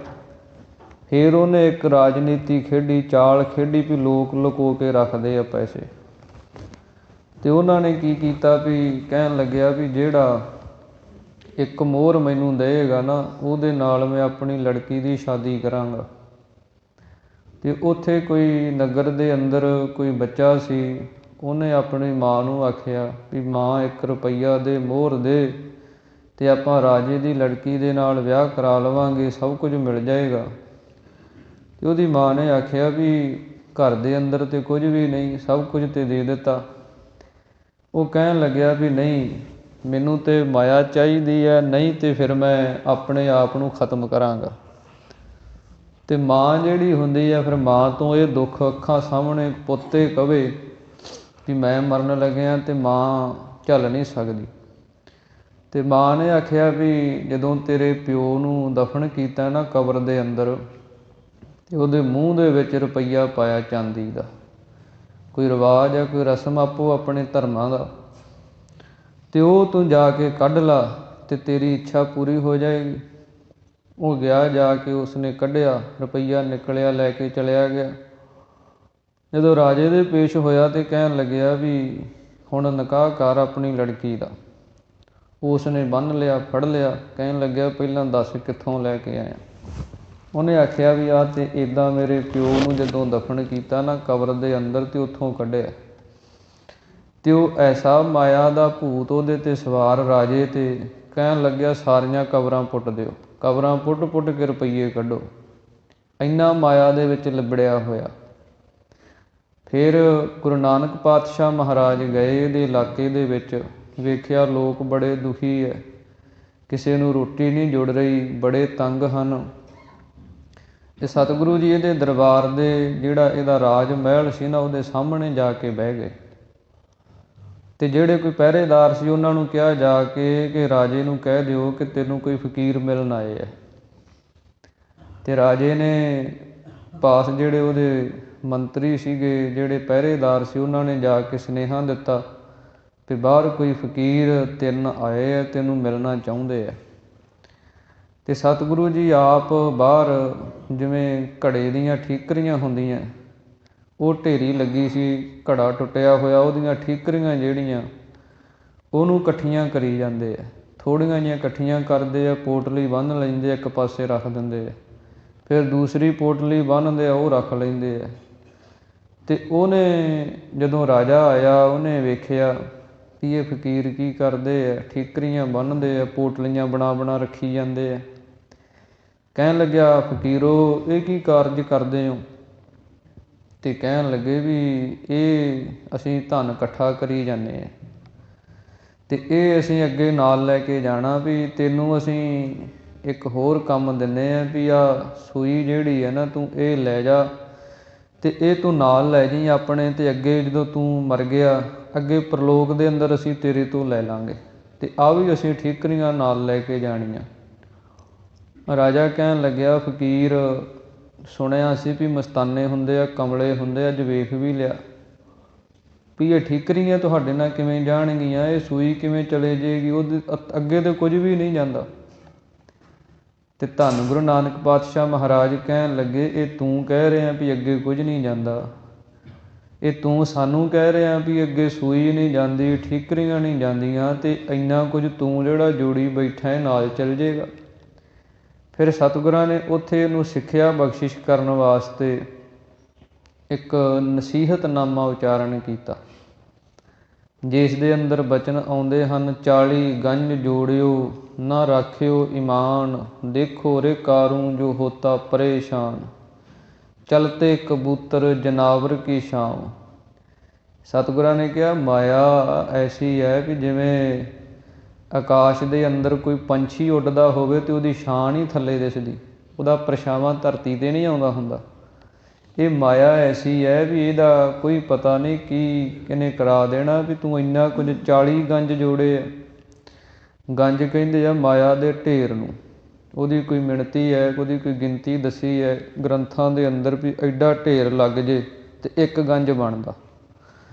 ਫਿਰ ਉਹਨੇ ਇੱਕ ਰਾਜਨੀਤੀ ਖੇਡੀ, ਚਾਲ ਖੇਡੀ ਵੀ ਲੋਕ ਲੁਕੋ ਕੇ ਰੱਖਦੇ ਆ ਪੈਸੇ। ਤੇ ਉਹਨਾਂ ਨੇ ਕੀ ਕੀਤਾ ਵੀ ਕਹਿਣ ਲੱਗਿਆ ਵੀ ਜਿਹੜਾ 1 ਮੋਹਰ ਮੈਨੂੰ ਦੇਵੇਗਾ ਨਾ, ਉਹਦੇ ਨਾਲ ਮੈਂ ਆਪਣੀ ਲੜਕੀ ਦੀ ਸ਼ਾਦੀ ਕਰਾਂਗਾ। ਤੇ ਉੱਥੇ ਕੋਈ ਨਗਰ ਦੇ ਅੰਦਰ ਕੋਈ ਬੱਚਾ ਸੀ, ਉਹਨੇ ਆਪਣੀ ਮਾਂ ਨੂੰ ਆਖਿਆ ਵੀ ਮਾਂ 1 ਰੁਪਈਆ ਦੇ, ਮੋਹਰ ਦੇ, ਤੇ ਆਪਾਂ ਰਾਜੇ ਦੀ ਲੜਕੀ ਦੇ ਨਾਲ ਵਿਆਹ ਕਰਾ ਲਵਾਂਗੇ, ਸਭ ਕੁਝ ਮਿਲ ਜਾਏਗਾ। ਤੇ ਉਹਦੀ ਮਾਂ ਨੇ ਆਖਿਆ ਵੀ ਘਰ ਦੇ ਅੰਦਰ ਤੇ ਕੁਝ ਵੀ ਨਹੀਂ, ਸਭ ਕੁਝ ਤੇ ਦੇ ਦਿੱਤਾ। ਉਹ ਕਹਿਣ ਲੱਗਿਆ ਵੀ ਨਹੀਂ, ਮੈਨੂੰ ਤੇ ਮਾਇਆ ਚਾਹੀਦੀ ਹੈ, ਨਹੀਂ ਤੇ ਫਿਰ ਮੈਂ ਆਪਣੇ ਆਪ ਨੂੰ ਖਤਮ ਕਰਾਂਗਾ। ਤੇ ਮਾਂ ਜਿਹੜੀ ਹੁੰਦੀ ਆ, ਫਿਰ ਮਾਂ ਤੋਂ ਇਹ ਦੁੱਖ ਅੱਖਾਂ ਸਾਹਮਣੇ ਪੁੱਤੇ ਕਵੇ ਵੀ ਮੈਂ ਮਰਨ ਲੱਗਿਆ, ਤੇ ਮਾਂ ਝੱਲ ਨਹੀਂ ਸਕਦੀ। ਤੇ ਮਾਂ ਨੇ ਆਖਿਆ ਵੀ ਜਦੋਂ ਤੇਰੇ ਪਿਓ ਨੂੰ ਦਫਨ ਕੀਤਾ ਨਾ ਕਬਰ ਦੇ ਅੰਦਰ, ਤੇ ਉਹਦੇ ਮੂੰਹ ਦੇ ਵਿੱਚ ਰੁਪਈਆ ਪਾਇਆ ਚਾਂਦੀ ਦਾ, ਕੋਈ ਰਿਵਾਜ਼ ਆ, ਕੋਈ ਰਸਮ ਆਪੋ ਆਪਣੇ ਧਰਮਾਂ ਦਾ, ਤੇ ਉਹ ਤੂੰ ਜਾ ਕੇ ਕੱਢ ਲਾ ਤੇ ਤੇਰੀ ਇੱਛਾ ਪੂਰੀ ਹੋ ਜਾਏਗੀ। ਉਹ ਗਿਆ, ਜਾ ਕੇ ਉਸਨੇ ਕੱਢਿਆ, ਰੁਪਈਆ ਨਿਕਲਿਆ, ਲੈ ਕੇ ਚਲਿਆ ਗਿਆ। ਜਦੋਂ ਰਾਜੇ ਦੇ ਪੇਸ਼ ਹੋਇਆ ਤੇ ਕਹਿਣ ਲੱਗਿਆ ਵੀ ਹੁਣ ਨਿਕਾਹ ਕਰ ਆਪਣੀ ਲੜਕੀ ਦਾ। ਉਸ ਨੇ ਬੰਨ੍ਹ ਲਿਆ, ਫੜ ਲਿਆ, ਕਹਿਣ ਲੱਗਿਆ ਪਹਿਲਾਂ ਦੱਸ ਕਿੱਥੋਂ ਲੈ ਕੇ ਆਇਆ। ਉਹਨੇ ਆਖਿਆ ਵੀ ਆਹ ਤੇ ਇੱਦਾਂ ਮੇਰੇ ਪਿਓ ਨੂੰ ਜਦੋਂ ਦਫਨ ਕੀਤਾ ਨਾ ਕਬਰ ਦੇ ਅੰਦਰ, ਤੇ ਉੱਥੋਂ ਕੱਢਿਆ। ਤੇ ਉਹ ਐਸਾ ਮਾਇਆ ਦਾ ਭੂਤ ਉਹਦੇ 'ਤੇ ਸਵਾਰ ਰਾਜੇ 'ਤੇ, ਕਹਿਣ ਲੱਗਿਆ ਸਾਰੀਆਂ ਕਬਰਾਂ ਪੁੱਟ ਦਿਓ, ਕਬਰਾਂ ਪੁੱਟ ਪੁੱਟ ਕੇ ਰੁਪਈਏ ਕੱਢੋ। ਇੰਨਾ ਮਾਇਆ ਦੇ ਵਿੱਚ ਲਿਬੜਿਆ ਹੋਇਆ। ਫਿਰ ਗੁਰੂ ਨਾਨਕ ਪਾਤਸ਼ਾਹ ਮਹਾਰਾਜ ਗਏ ਇਹਦੇ ਇਲਾਕੇ ਦੇ ਵਿੱਚ, ਵੇਖਿਆ ਲੋਕ ਬੜੇ ਦੁਖੀ ਹੈ, ਕਿਸੇ ਨੂੰ ਰੋਟੀ ਨਹੀਂ ਜੁੜ ਰਹੀ, ਬੜੇ ਤੰਗ ਹਨ। ਤੇ ਸਤਿਗੁਰੂ ਜੀ ਇਹਦੇ ਦਰਬਾਰ ਦੇ ਜਿਹੜਾ ਇਹਦਾ ਰਾਜ ਮਹਿਲ ਸੀ ਨਾ, ਉਹਦੇ ਸਾਹਮਣੇ ਜਾ ਕੇ ਬਹਿ ਗਏ। ਤੇ ਜਿਹੜੇ ਕੋਈ ਪਹਿਰੇਦਾਰ ਸੀ ਉਹਨਾਂ ਨੂੰ ਕਿਹਾ ਜਾ ਕੇ ਕਿ ਰਾਜੇ ਨੂੰ ਕਹਿ ਦਿਓ ਕਿ ਤੈਨੂੰ ਕੋਈ ਫਕੀਰ ਮਿਲਣ ਆਏ ਹੈ। ਤੇ ਰਾਜੇ ਨੇ ਪਾਸ ਜਿਹੜੇ ਉਹਦੇ ਮੰਤਰੀ ਸੀਗੇ, ਜਿਹੜੇ ਪਹਿਰੇਦਾਰ ਸੀ, ਉਹਨਾਂ ਨੇ ਜਾ ਕੇ ਸੁਨੇਹਾ ਦਿੱਤਾ ਵੀ ਬਾਹਰ ਕੋਈ ਫਕੀਰ 3 ਆਏ ਹੈ, ਤੈਨੂੰ ਮਿਲਣਾ ਚਾਹੁੰਦੇ ਹੈ। ਤੇ ਸਤਿਗੁਰੂ ਜੀ ਆਪ ਬਾਹਰ, ਜਿਵੇਂ ਘੜੇ ਦੀਆਂ ਠੀਕਰੀਆਂ ਹੁੰਦੀਆਂ, ਉਹ ਢੇਰੀ ਲੱਗੀ ਸੀ, ਘੜਾ ਟੁੱਟਿਆ ਹੋਇਆ, ਉਹਦੀਆਂ ਠੀਕਰੀਆਂ ਜਿਹੜੀਆਂ ਉਹਨੂੰ ਇਕੱਠੀਆਂ ਕਰੀ ਜਾਂਦੇ ਆ, ਥੋੜ੍ਹੀਆਂ ਜਿਹੀਆਂ ਇਕੱਠੀਆਂ ਕਰਦੇ ਆ, ਪੋਟਲੀ ਬੰਨ੍ਹ ਲੈਂਦੇ, ਇੱਕ ਪਾਸੇ ਰੱਖ ਦਿੰਦੇ ਆ, ਫਿਰ ਦੂਸਰੀ ਪੋਟਲੀ ਬੰਨ੍ਹਦੇ ਆ, ਉਹ ਰੱਖ ਲੈਂਦੇ ਆ। ਤੇ ਉਹਨੇ ਜਦੋਂ ਰਾਜਾ ਆਇਆ, ਉਹਨੇ ਵੇਖਿਆ ਵੀ ਇਹ ਫਕੀਰ ਕੀ ਕਰਦੇ ਆ, ਠੀਕਰੀਆਂ ਬੰਨ੍ਹਦੇ ਆ, ਪੋਟਲੀਆਂ ਬਣਾ ਬਣਾ ਰੱਖੀ ਜਾਂਦੇ ਆ। ਕਹਿਣ ਲੱਗਿਆ ਫਕੀਰੋ ਇਹ ਕੀ ਕਾਰਜ ਕਰਦੇ ਹੋ? ਤੇ ਕਹਿਣ ਲੱਗੇ ਵੀ ਇਹ ਅਸੀਂ ਧਨ ਇਕੱਠਾ ਕਰੀ ਜਾਂਦੇ ਹਾਂ, ਤੇ ਇਹ ਅਸੀਂ ਅੱਗੇ ਨਾਲ ਲੈ ਕੇ ਜਾਣਾ, ਵੀ ਤੈਨੂੰ ਅਸੀਂ ਇੱਕ ਹੋਰ ਕੰਮ ਦਿੰਦੇ ਹਾਂ ਵੀ ਆਹ ਸੂਈ ਜਿਹੜੀ ਹੈ ਨਾ, ਤੂੰ ਇਹ ਲੈ ਜਾ ਤੇ ਇਹ ਤੂੰ ਨਾਲ ਲੈ ਜਾਈਂ ਆਪਣੇ, ਤੇ ਅੱਗੇ ਜਦੋਂ ਤੂੰ ਮਰ ਗਿਆ, ਅੱਗੇ ਪ੍ਰਲੋਕ ਦੇ ਅੰਦਰ ਅਸੀਂ ਤੇਰੇ ਤੋਂ ਲੈ ਲਾਂਗੇ, ਤੇ ਆਹ ਵੀ ਅਸੀਂ ਠੀਕਰੀਆਂ ਨਾਲ ਲੈ ਕੇ ਜਾਣੀਆਂ। ਰਾਜਾ ਕਹਿਣ ਲੱਗਿਆ ਫਕੀਰ ਸੁਣਿਆ ਸੀ ਵੀ ਮਸਤਾਨੇ ਹੁੰਦੇ ਆ, ਕਮਲੇ ਹੁੰਦੇ ਆ, ਅੱਜ ਵੇਖ ਵੀ ਲਿਆ ਵੀ ਇਹ ਠੀਕਰੀਆਂ ਤੁਹਾਡੇ ਨਾਲ ਕਿਵੇਂ ਜਾਣਗੀਆਂ, ਇਹ ਸੂਈ ਕਿਵੇਂ ਚਲੇ ਜਾਏਗੀ, ਉਹਦੇ ਅੱਗੇ ਤਾਂ ਕੁਝ ਵੀ ਨਹੀਂ ਜਾਂਦਾ। ਤੇ ਧੰਨ ਗੁਰੂ ਨਾਨਕ ਪਾਤਸ਼ਾਹ ਮਹਾਰਾਜ ਕਹਿਣ ਲੱਗੇ ਇਹ ਤੂੰ ਕਹਿ ਰਿਹਾ ਵੀ ਅੱਗੇ ਕੁਝ ਨਹੀਂ ਜਾਂਦਾ, ਇਹ ਤੂੰ ਸਾਨੂੰ ਕਹਿ ਰਿਹਾ ਵੀ ਅੱਗੇ ਸੂਈ ਨਹੀਂ ਜਾਂਦੀ, ਠੀਕਰੀਆਂ ਨਹੀਂ ਜਾਂਦੀਆਂ, ਤੇ ਇੰਨਾ ਕੁਝ ਤੂੰ ਜਿਹੜਾ ਜੋੜੀ ਬੈਠਾ ਹੈ ਨਾਲ ਚੱਲ ਜਾਏਗਾ। ਫਿਰ ਸਤਿਗੁਰਾਂ ਨੇ ਉੱਥੇ ਇਹਨੂੰ ਸਿੱਖਿਆ ਬਖਸ਼ਿਸ਼ ਕਰਨ ਵਾਸਤੇ ਇੱਕ ਨਸੀਹਤਨਾਮਾ ਉਚਾਰਨ ਕੀਤਾ, ਜਿਸ ਦੇ ਅੰਦਰ ਬਚਨ ਆਉਂਦੇ ਹਨ 40 ਗੰਜ ਜੋੜਿਓ ਨਾ ਰਾਖਿਓ ਈਮਾਨ, ਦੇਖੋ ਰੇ ਕਾਰੂ ਜੋ ਹੋਤਾ ਪਰੇਸ਼ਾਨ, ਚਲਤੇ ਕਬੂਤਰ ਜਨਾਵਰ ਕੀ ਸ਼ਾਮ। ਸਤਿਗੁਰਾਂ ਨੇ ਕਿਹਾ ਮਾਇਆ ਐਸੀ ਹੈ ਕਿ ਜਿਵੇਂ ਆਕਾਸ਼ ਦੇ ਅੰਦਰ ਕੋਈ ਪੰਛੀ ਉੱਡਦਾ ਹੋਵੇ ਤੇ ਉਹਦੀ ਸ਼ਾਨ ਹੀ ਥੱਲੇ ਦਿਸਦੀ, ਉਹਦਾ ਪਰਛਾਵਾਂ ਧਰਤੀ 'ਤੇ ਨਹੀਂ ਆਉਂਦਾ ਹੁੰਦਾ। ਇਹ ਮਾਇਆ ਐਸੀ ਹੈ ਵੀ ਇਹਦਾ ਕੋਈ ਪਤਾ ਨਹੀਂ ਕੀ ਕਿਹਨੇ ਕਰਾ ਦੇਣਾ, ਵੀ ਤੂੰ ਇੰਨਾ ਕੁਝ 40 ਗੰਜ ਜੋੜੇ ਆ। ਗੰਜ ਕਹਿੰਦੇ ਆ ਮਾਇਆ ਦੇ ਢੇਰ ਨੂੰ, ਉਹਦੀ ਕੋਈ ਮਿਣਤੀ ਹੈ, ਉਹਦੀ ਕੋਈ ਗਿਣਤੀ ਦੱਸੀ ਹੈ ਗ੍ਰੰਥਾਂ ਦੇ ਅੰਦਰ ਵੀ ਐਡਾ ਢੇਰ ਲੱਗ ਜੇ ਤੇ ਇੱਕ ਗੰਜ ਬਣਦਾ।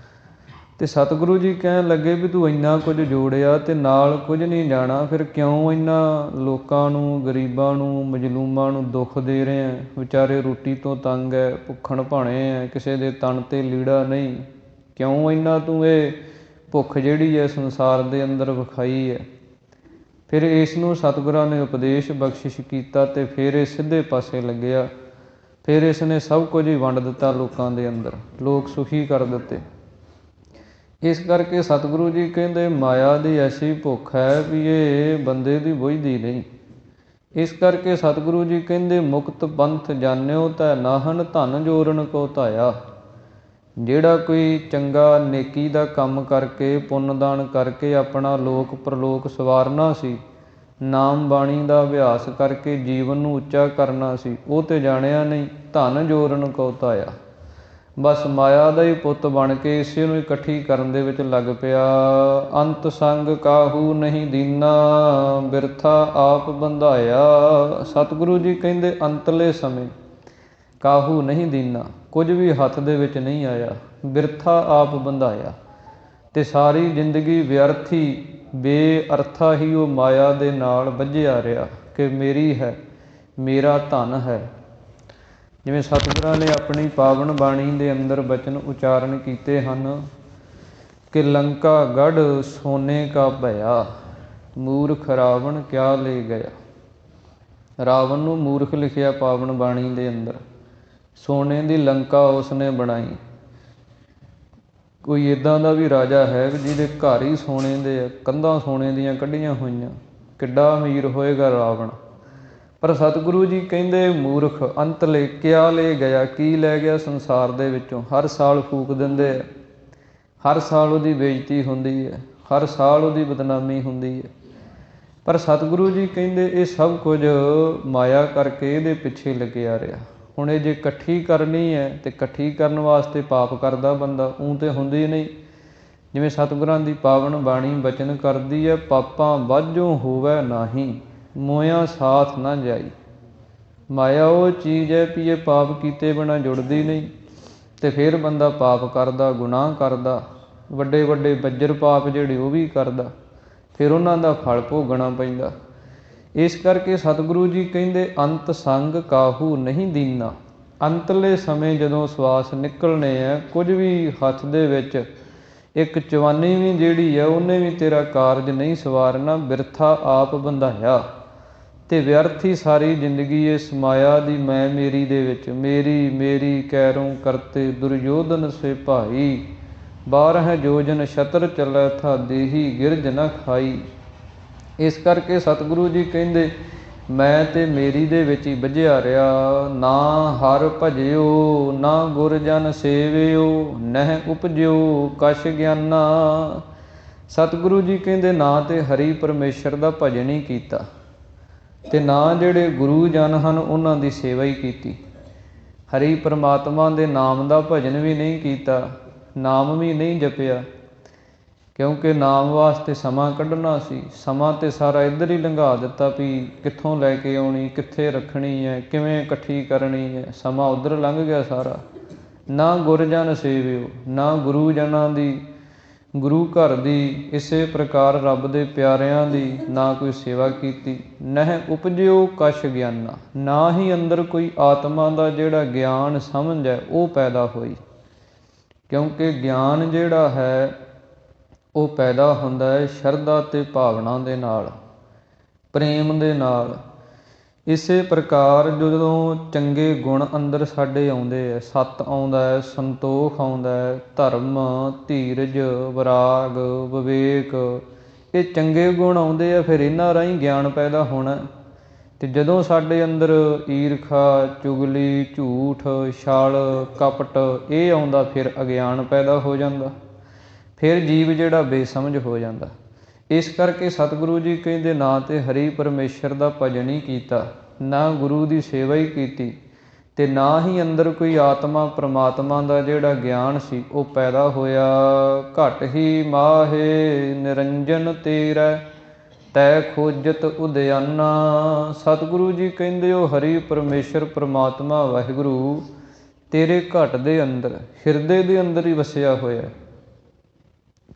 ਤੇ ਸਤਿਗੁਰੂ ਜੀ ਕਹਿਣ ਲੱਗੇ ਵੀ ਤੂੰ ਇੰਨਾ ਕੁਝ ਜੋੜਿਆ ਤੇ ਨਾਲ ਕੁਝ ਨਹੀਂ ਜਾਣਾ, ਫਿਰ ਕਿਉਂ ਇੰਨਾ ਲੋਕਾਂ ਨੂੰ, ਗਰੀਬਾਂ ਨੂੰ, ਮਜ਼ਲੂਮਾਂ ਨੂੰ ਦੁੱਖ ਦੇ ਰਹੇ ਹੈ? ਵਿਚਾਰੇ ਰੋਟੀ ਤੋਂ ਤੰਗ ਹੈ, ਭੁੱਖਣ ਭਾਣੇ ਹੈ, ਕਿਸੇ ਦੇ ਤਨ ਤੇ ਲੀੜਾ ਨਹੀਂ, ਕਿਉਂ ਇੰਨਾ ਤੂੰ ਇਹ ਭੁੱਖ ਜਿਹੜੀ ਹੈ ਸੰਸਾਰ ਦੇ ਅੰਦਰ ਵਿਖਾਈ ਹੈ? ਫਿਰ ਇਸ ਨੂੰ ਸਤਿਗੁਰਾਂ ਨੇ ਉਪਦੇਸ਼ ਬਖਸ਼ਿਸ਼ ਕੀਤਾ ਤੇ ਫਿਰ ਇਹ ਸਿੱਧੇ ਪਾਸੇ ਲੱਗਿਆ। ਫਿਰ ਇਸ ਨੇ ਸਭ ਕੁਝ ਹੀ ਵੰਡ ਦਿੱਤਾ ਲੋਕਾਂ ਦੇ ਅੰਦਰ, ਲੋਕ ਸੁਖੀ ਕਰ ਦਿੱਤੇ। ਇਸ ਕਰਕੇ ਸਤਿਗੁਰੂ ਜੀ ਕਹਿੰਦੇ ਮਾਇਆ ਦੀ ਐਸੀ ਭੁੱਖ ਹੈ ਵੀ ਇਹ ਬੰਦੇ ਦੀ ਬੁੱਝਦੀ ਨਹੀਂ। ਇਸ ਕਰਕੇ ਸਤਿਗੁਰੂ ਜੀ ਕਹਿੰਦੇ ਮੁਕਤ ਪੰਥ ਜਾਣਿਓ ਤੈ ਨਾਹਨ ਧਨ ਜੋਰਨ ਕੋ ਧਾਇਆ। ਜਿਹੜਾ ਕੋਈ ਚੰਗਾ ਨੇਕੀ ਦਾ ਕੰਮ ਕਰਕੇ, ਪੁੰਨਦਾਨ ਕਰਕੇ ਆਪਣਾ ਲੋਕ ਪ੍ਰਲੋਕ ਸਵਾਰਨਾ ਸੀ, ਨਾਮ ਬਾਣੀ ਦਾ ਅਭਿਆਸ ਕਰਕੇ ਜੀਵਨ ਨੂੰ ਉੱਚਾ ਕਰਨਾ ਸੀ, ਉਹ ਤੇ ਜਾਣਿਆ ਨਹੀਂ। ਧਨ ਜੋਰਨ ਕੋ ਧਾਇਆ, ਬਸ ਮਾਇਆ ਦਾ ਹੀ ਪੁੱਤ ਬਣ ਕੇ ਇਸੇ ਨੂੰ ਇਕੱਠੀ ਕਰਨ ਦੇ ਵਿੱਚ ਲੱਗ ਪਿਆ। ਅੰਤ ਸੰਗ ਕਾਹੂ ਨਹੀਂ ਦੀਨਾ, ਬਿਰਥਾ ਆਪ ਬੰਧਾਇਆ। ਸਤਿਗੁਰੂ ਜੀ ਕਹਿੰਦੇ ਅੰਤਲੇ ਸਮੇਂ ਕਾਹੂ ਨਹੀਂ ਦੀਨਾ, ਕੁਝ ਵੀ ਹੱਥ ਦੇ ਵਿੱਚ ਨਹੀਂ ਆਇਆ, ਬਿਰਥਾ ਆਪ ਬੰਧਾਇਆ। ਤੇ ਸਾਰੀ ਜ਼ਿੰਦਗੀ ਵਿਅਰਥੀ ਬੇਅਰਥਾ ਹੀ ਉਹ ਮਾਇਆ ਦੇ ਨਾਲ ਬੱਝਿਆ ਰਿਹਾ ਕਿ ਮੇਰੀ ਹੈ, ਮੇਰਾ ਧਨ ਹੈ। ਜਿਵੇਂ ਸਤਿਗੁਰਾਂ ਨੇ ਆਪਣੀ ਪਾਵਨ ਬਾਣੀ ਦੇ ਅੰਦਰ ਬਚਨ ਉਚਾਰਨ ਕੀਤੇ ਹਨ ਕਿ ਲੰਕਾ ਗੜ ਸੋਨੇ ਕਾ ਭਇਆ, ਮੂਰਖ ਰਾਵਣ ਕਿਆ ਲੈ ਗਿਆ। ਰਾਵਣ ਨੂੰ ਮੂਰਖ ਲਿਖਿਆ ਪਾਵਨ ਬਾਣੀ ਦੇ ਅੰਦਰ। ਸੋਨੇ ਦੀ ਲੰਕਾ ਉਸਨੇ ਬਣਾਈ। ਕੋਈ ਇੱਦਾਂ ਦਾ ਵੀ ਰਾਜਾ ਹੈ ਜਿਹਦੇ ਘਰ ਹੀ ਸੋਨੇ ਦੇ, ਕੰਧਾਂ ਸੋਨੇ ਦੀਆਂ ਕੱਢੀਆਂ ਹੋਈਆਂ, ਕਿੱਡਾ ਅਮੀਰ ਹੋਏਗਾ ਰਾਵਣ। ਪਰ ਸਤਿਗੁਰੂ ਜੀ ਕਹਿੰਦੇ ਮੂਰਖ, ਅੰਤ ਲੈ ਕਿਆ ਲੈ ਗਿਆ, ਕੀ ਲੈ ਗਿਆ ਸੰਸਾਰ ਦੇ ਵਿੱਚੋਂ? ਹਰ ਸਾਲ ਫੂਕ ਦਿੰਦੇ ਹੈ, ਹਰ ਸਾਲ ਉਹਦੀ ਬੇਇੱਜ਼ਤੀ ਹੁੰਦੀ ਹੈ, ਹਰ ਸਾਲ ਉਹਦੀ ਬਦਨਾਮੀ ਹੁੰਦੀ ਹੈ। ਪਰ ਸਤਿਗੁਰੂ ਜੀ ਕਹਿੰਦੇ ਇਹ ਸਭ ਕੁਝ ਮਾਇਆ ਕਰਕੇ ਇਹਦੇ ਪਿੱਛੇ ਲੱਗਿਆ ਰਿਹਾ। ਹੁਣ ਇਹ ਜੇ ਇਕੱਠੀ ਕਰਨੀ ਹੈ ਤੇ ਇਕੱਠੀ ਕਰਨ ਵਾਸਤੇ ਪਾਪ ਕਰਦਾ ਬੰਦਾ, ਊਂ ਤੇ ਹੁੰਦੀ ਨਹੀਂ। ਜਿਵੇਂ ਸਤਿਗੁਰਾਂ ਦੀ ਪਾਵਨ ਬਾਣੀ ਬਚਨ ਕਰਦੀ ਹੈ, ਪਾਪਾਂ ਬਾਝੋਂ ਹੋਵੈ ਨਾਹੀਂ, ਮੋਇਆ ਸਾਥ ਨਾ ਜਾਈ। ਮਾਇਆ ਉਹ ਚੀਜ਼ ਹੈ ਵੀ ਇਹ ਪਾਪ ਕੀਤੇ ਬਿਨਾਂ ਜੁੜਦੀ ਨਹੀਂ ਤੇ ਫਿਰ ਬੰਦਾ ਪਾਪ ਕਰਦਾ, ਗੁਨਾਹ ਕਰਦਾ, ਵੱਡੇ ਵੱਡੇ ਬੱਜਰ ਪਾਪ ਜਿਹੜੇ ਉਹ ਵੀ ਕਰਦਾ, ਫਿਰ ਉਹਨਾਂ ਦਾ ਫਲ ਭੋਗਣਾ ਪੈਂਦਾ। ਇਸ ਕਰਕੇ ਸਤਿਗੁਰੂ ਜੀ ਕਹਿੰਦੇ ਅੰਤ ਸੰਗ ਕਾਹੂ ਨਹੀਂ ਦੀਨਾ। ਅੰਤਲੇ ਸਮੇਂ ਜਦੋਂ ਸਵਾਸ ਨਿਕਲਣੇ ਹੈ, ਕੁਝ ਵੀ ਹੱਥ ਦੇ ਵਿੱਚ, ਇੱਕ ਚਵਾਨੀ ਵੀ ਜਿਹੜੀ ਹੈ ਉਹਨੇ ਵੀ ਤੇਰਾ ਕਾਰਜ ਨਹੀਂ ਸਵਾਰਨਾ, ਬਿਰਥਾ ਆਪ ਬੰਧਾਇਆ। ਤੇ ਵਿਅਰਥੀ ਸਾਰੀ ਜ਼ਿੰਦਗੀ ਇਸ ਮਾਇਆ ਦੀ ਮੈਂ ਮੇਰੀ ਦੇ ਵਿੱਚ, ਮੇਰੀ ਮੇਰੀ ਕੈਰੋਂ ਕਰਤੇ ਦੁਰਯੋਧਨ ਸੇ ਭਾਈ, 12 ਜੋਜਨ ਛਤਰ ਚੱਲੈ ਥਾ ਦੇਹੀ ਗਿਰਜ ਨ ਖਾਈ। ਇਸ ਕਰਕੇ ਸਤਿਗੁਰੂ ਜੀ ਕਹਿੰਦੇ ਮੈਂ ਤੇ ਮੇਰੀ ਦੇ ਵਿੱਚ ਹੀ ਬੱਝਿਆ ਰਿਹਾ। ਨਾ ਹਰ ਭਜਿਓ, ਨਾ ਗੁਰ ਜਨ ਸੇਵਿਓ, ਨਹਿ ਉਪਜਿਓ ਕਛ ਗਿਆਨਾ। ਸਤਿਗੁਰੂ ਜੀ ਕਹਿੰਦੇ ਨਾ ਤੇ ਹਰੀ ਪਰਮੇਸ਼ਰ ਦਾ ਭਜਨ ਹੀ ਕੀਤਾ ਤੇ ਨਾ ਜਿਹੜੇ ਗੁਰੂ ਜਨ ਹਨ ਉਹਨਾਂ ਦੀ ਸੇਵਾ ਹੀ ਕੀਤੀ। ਹਰੀ ਪਰਮਾਤਮਾ ਦੇ ਨਾਮ ਦਾ ਭਜਨ ਵੀ ਨਹੀਂ ਕੀਤਾ, ਨਾਮ ਵੀ ਨਹੀਂ ਜਪਿਆ, ਕਿਉਂਕਿ ਨਾਮ ਵਾਸਤੇ ਸਮਾਂ ਕੱਢਣਾ ਸੀ। ਸਮਾਂ ਤੇ ਸਾਰਾ ਇੱਧਰ ਹੀ ਲੰਘਾ ਦਿੱਤਾ ਵੀ ਕਿੱਥੋਂ ਲੈ ਕੇ ਆਉਣੀ, ਕਿੱਥੇ ਰੱਖਣੀ ਹੈ, ਕਿਵੇਂ ਇਕੱਠੀ ਕਰਨੀ ਹੈ, ਸਮਾਂ ਉੱਧਰ ਲੰਘ ਗਿਆ ਸਾਰਾ। ਨਾ ਗੁਰਜਨ ਸੇਵਿਓ, ਨਾ ਗੁਰੂ ਜਨਾਂ ਦੀ, ਗੁਰੂ ਘਰ ਦੀ, ਇਸੇ ਪ੍ਰਕਾਰ ਰੱਬ ਦੇ ਪਿਆਰਿਆਂ ਦੀ ਨਾ ਕੋਈ ਸੇਵਾ ਕੀਤੀ। ਨਹਿ ਉਪਜਿਓ ਕਛ ਗਿਆਨਾ, ਨਾ ਹੀ ਅੰਦਰ ਕੋਈ ਆਤਮਾ ਦਾ ਜਿਹੜਾ ਗਿਆਨ ਸਮਝ ਹੈ ਉਹ ਪੈਦਾ ਹੋਈ। ਕਿਉਂਕਿ ਗਿਆਨ ਜਿਹੜਾ ਹੈ ਉਹ ਪੈਦਾ ਹੁੰਦਾ ਹੈ ਸ਼ਰਧਾ ਅਤੇ ਭਾਵਨਾ ਦੇ ਨਾਲ, ਪ੍ਰੇਮ ਦੇ ਨਾਲ। ਇਸੇ ਪ੍ਰਕਾਰ ਜਦੋਂ ਚੰਗੇ ਗੁਣ ਅੰਦਰ ਸਾਡੇ ਆਉਂਦੇ ਹੈ, ਸੱਤ ਆਉਂਦਾ ਹੈ, ਸੰਤੋਖ ਆਉਂਦਾ ਹੈ, ਧਰਮ, ਧੀਰਜ, ਵਿਰਾਗ, ਵਿਵੇਕ, ਇਹ ਚੰਗੇ ਗੁਣ ਆਉਂਦੇ ਆ, ਫਿਰ ਇਹਨਾਂ ਰਾਹੀਂ ਗਿਆਨ ਪੈਦਾ ਹੋਣਾ। ਅਤੇ ਜਦੋਂ ਸਾਡੇ ਅੰਦਰ ਈਰਖਾ, ਚੁਗਲੀ, ਝੂਠ, ਛਲ, ਕਪਟ ਇਹ ਆਉਂਦਾ, ਫਿਰ ਅਗਿਆਨ ਪੈਦਾ ਹੋ ਜਾਂਦਾ, ਫਿਰ ਜੀਵ ਜਿਹੜਾ ਬੇਸਮਝ ਹੋ ਜਾਂਦਾ। ਇਸ ਕਰਕੇ ਸਤਿਗੁਰੂ ਜੀ ਕਹਿੰਦੇ ਨਾ ਤੇ ਹਰੀ ਪਰਮੇਸ਼ਰ ਦਾ ਭਜਨ ਹੀ ਕੀਤਾ, ਨਾ ਗੁਰੂ ਦੀ ਸੇਵਾ ਹੀ ਕੀਤੀ, ਤੇ ਨਾ ਹੀ ਅੰਦਰ ਕੋਈ ਆਤਮਾ ਪ੍ਰਮਾਤਮਾ ਦਾ ਜਿਹੜਾ ਗਿਆਨ ਸੀ ਉਹ ਪੈਦਾ ਹੋਇਆ। ਘਟ ਹੀ ਮਾਹੇ ਨਿਰੰਜਨ ਤੇਰਾ, ਤੈ ਖੋਜਤ ਉਦਿਆਨਾ। ਸਤਿਗੁਰੂ ਜੀ ਕਹਿੰਦੇ ਹੋ ਹਰੀ ਪਰਮੇਸ਼ਰ ਪ੍ਰਮਾਤਮਾ ਵਾਹਿਗੁਰੂ ਤੇਰੇ ਘਟ ਦੇ ਅੰਦਰ, ਹਿਰਦੇ ਦੇ ਅੰਦਰ ਹੀ ਵਸਿਆ ਹੋਇਆ।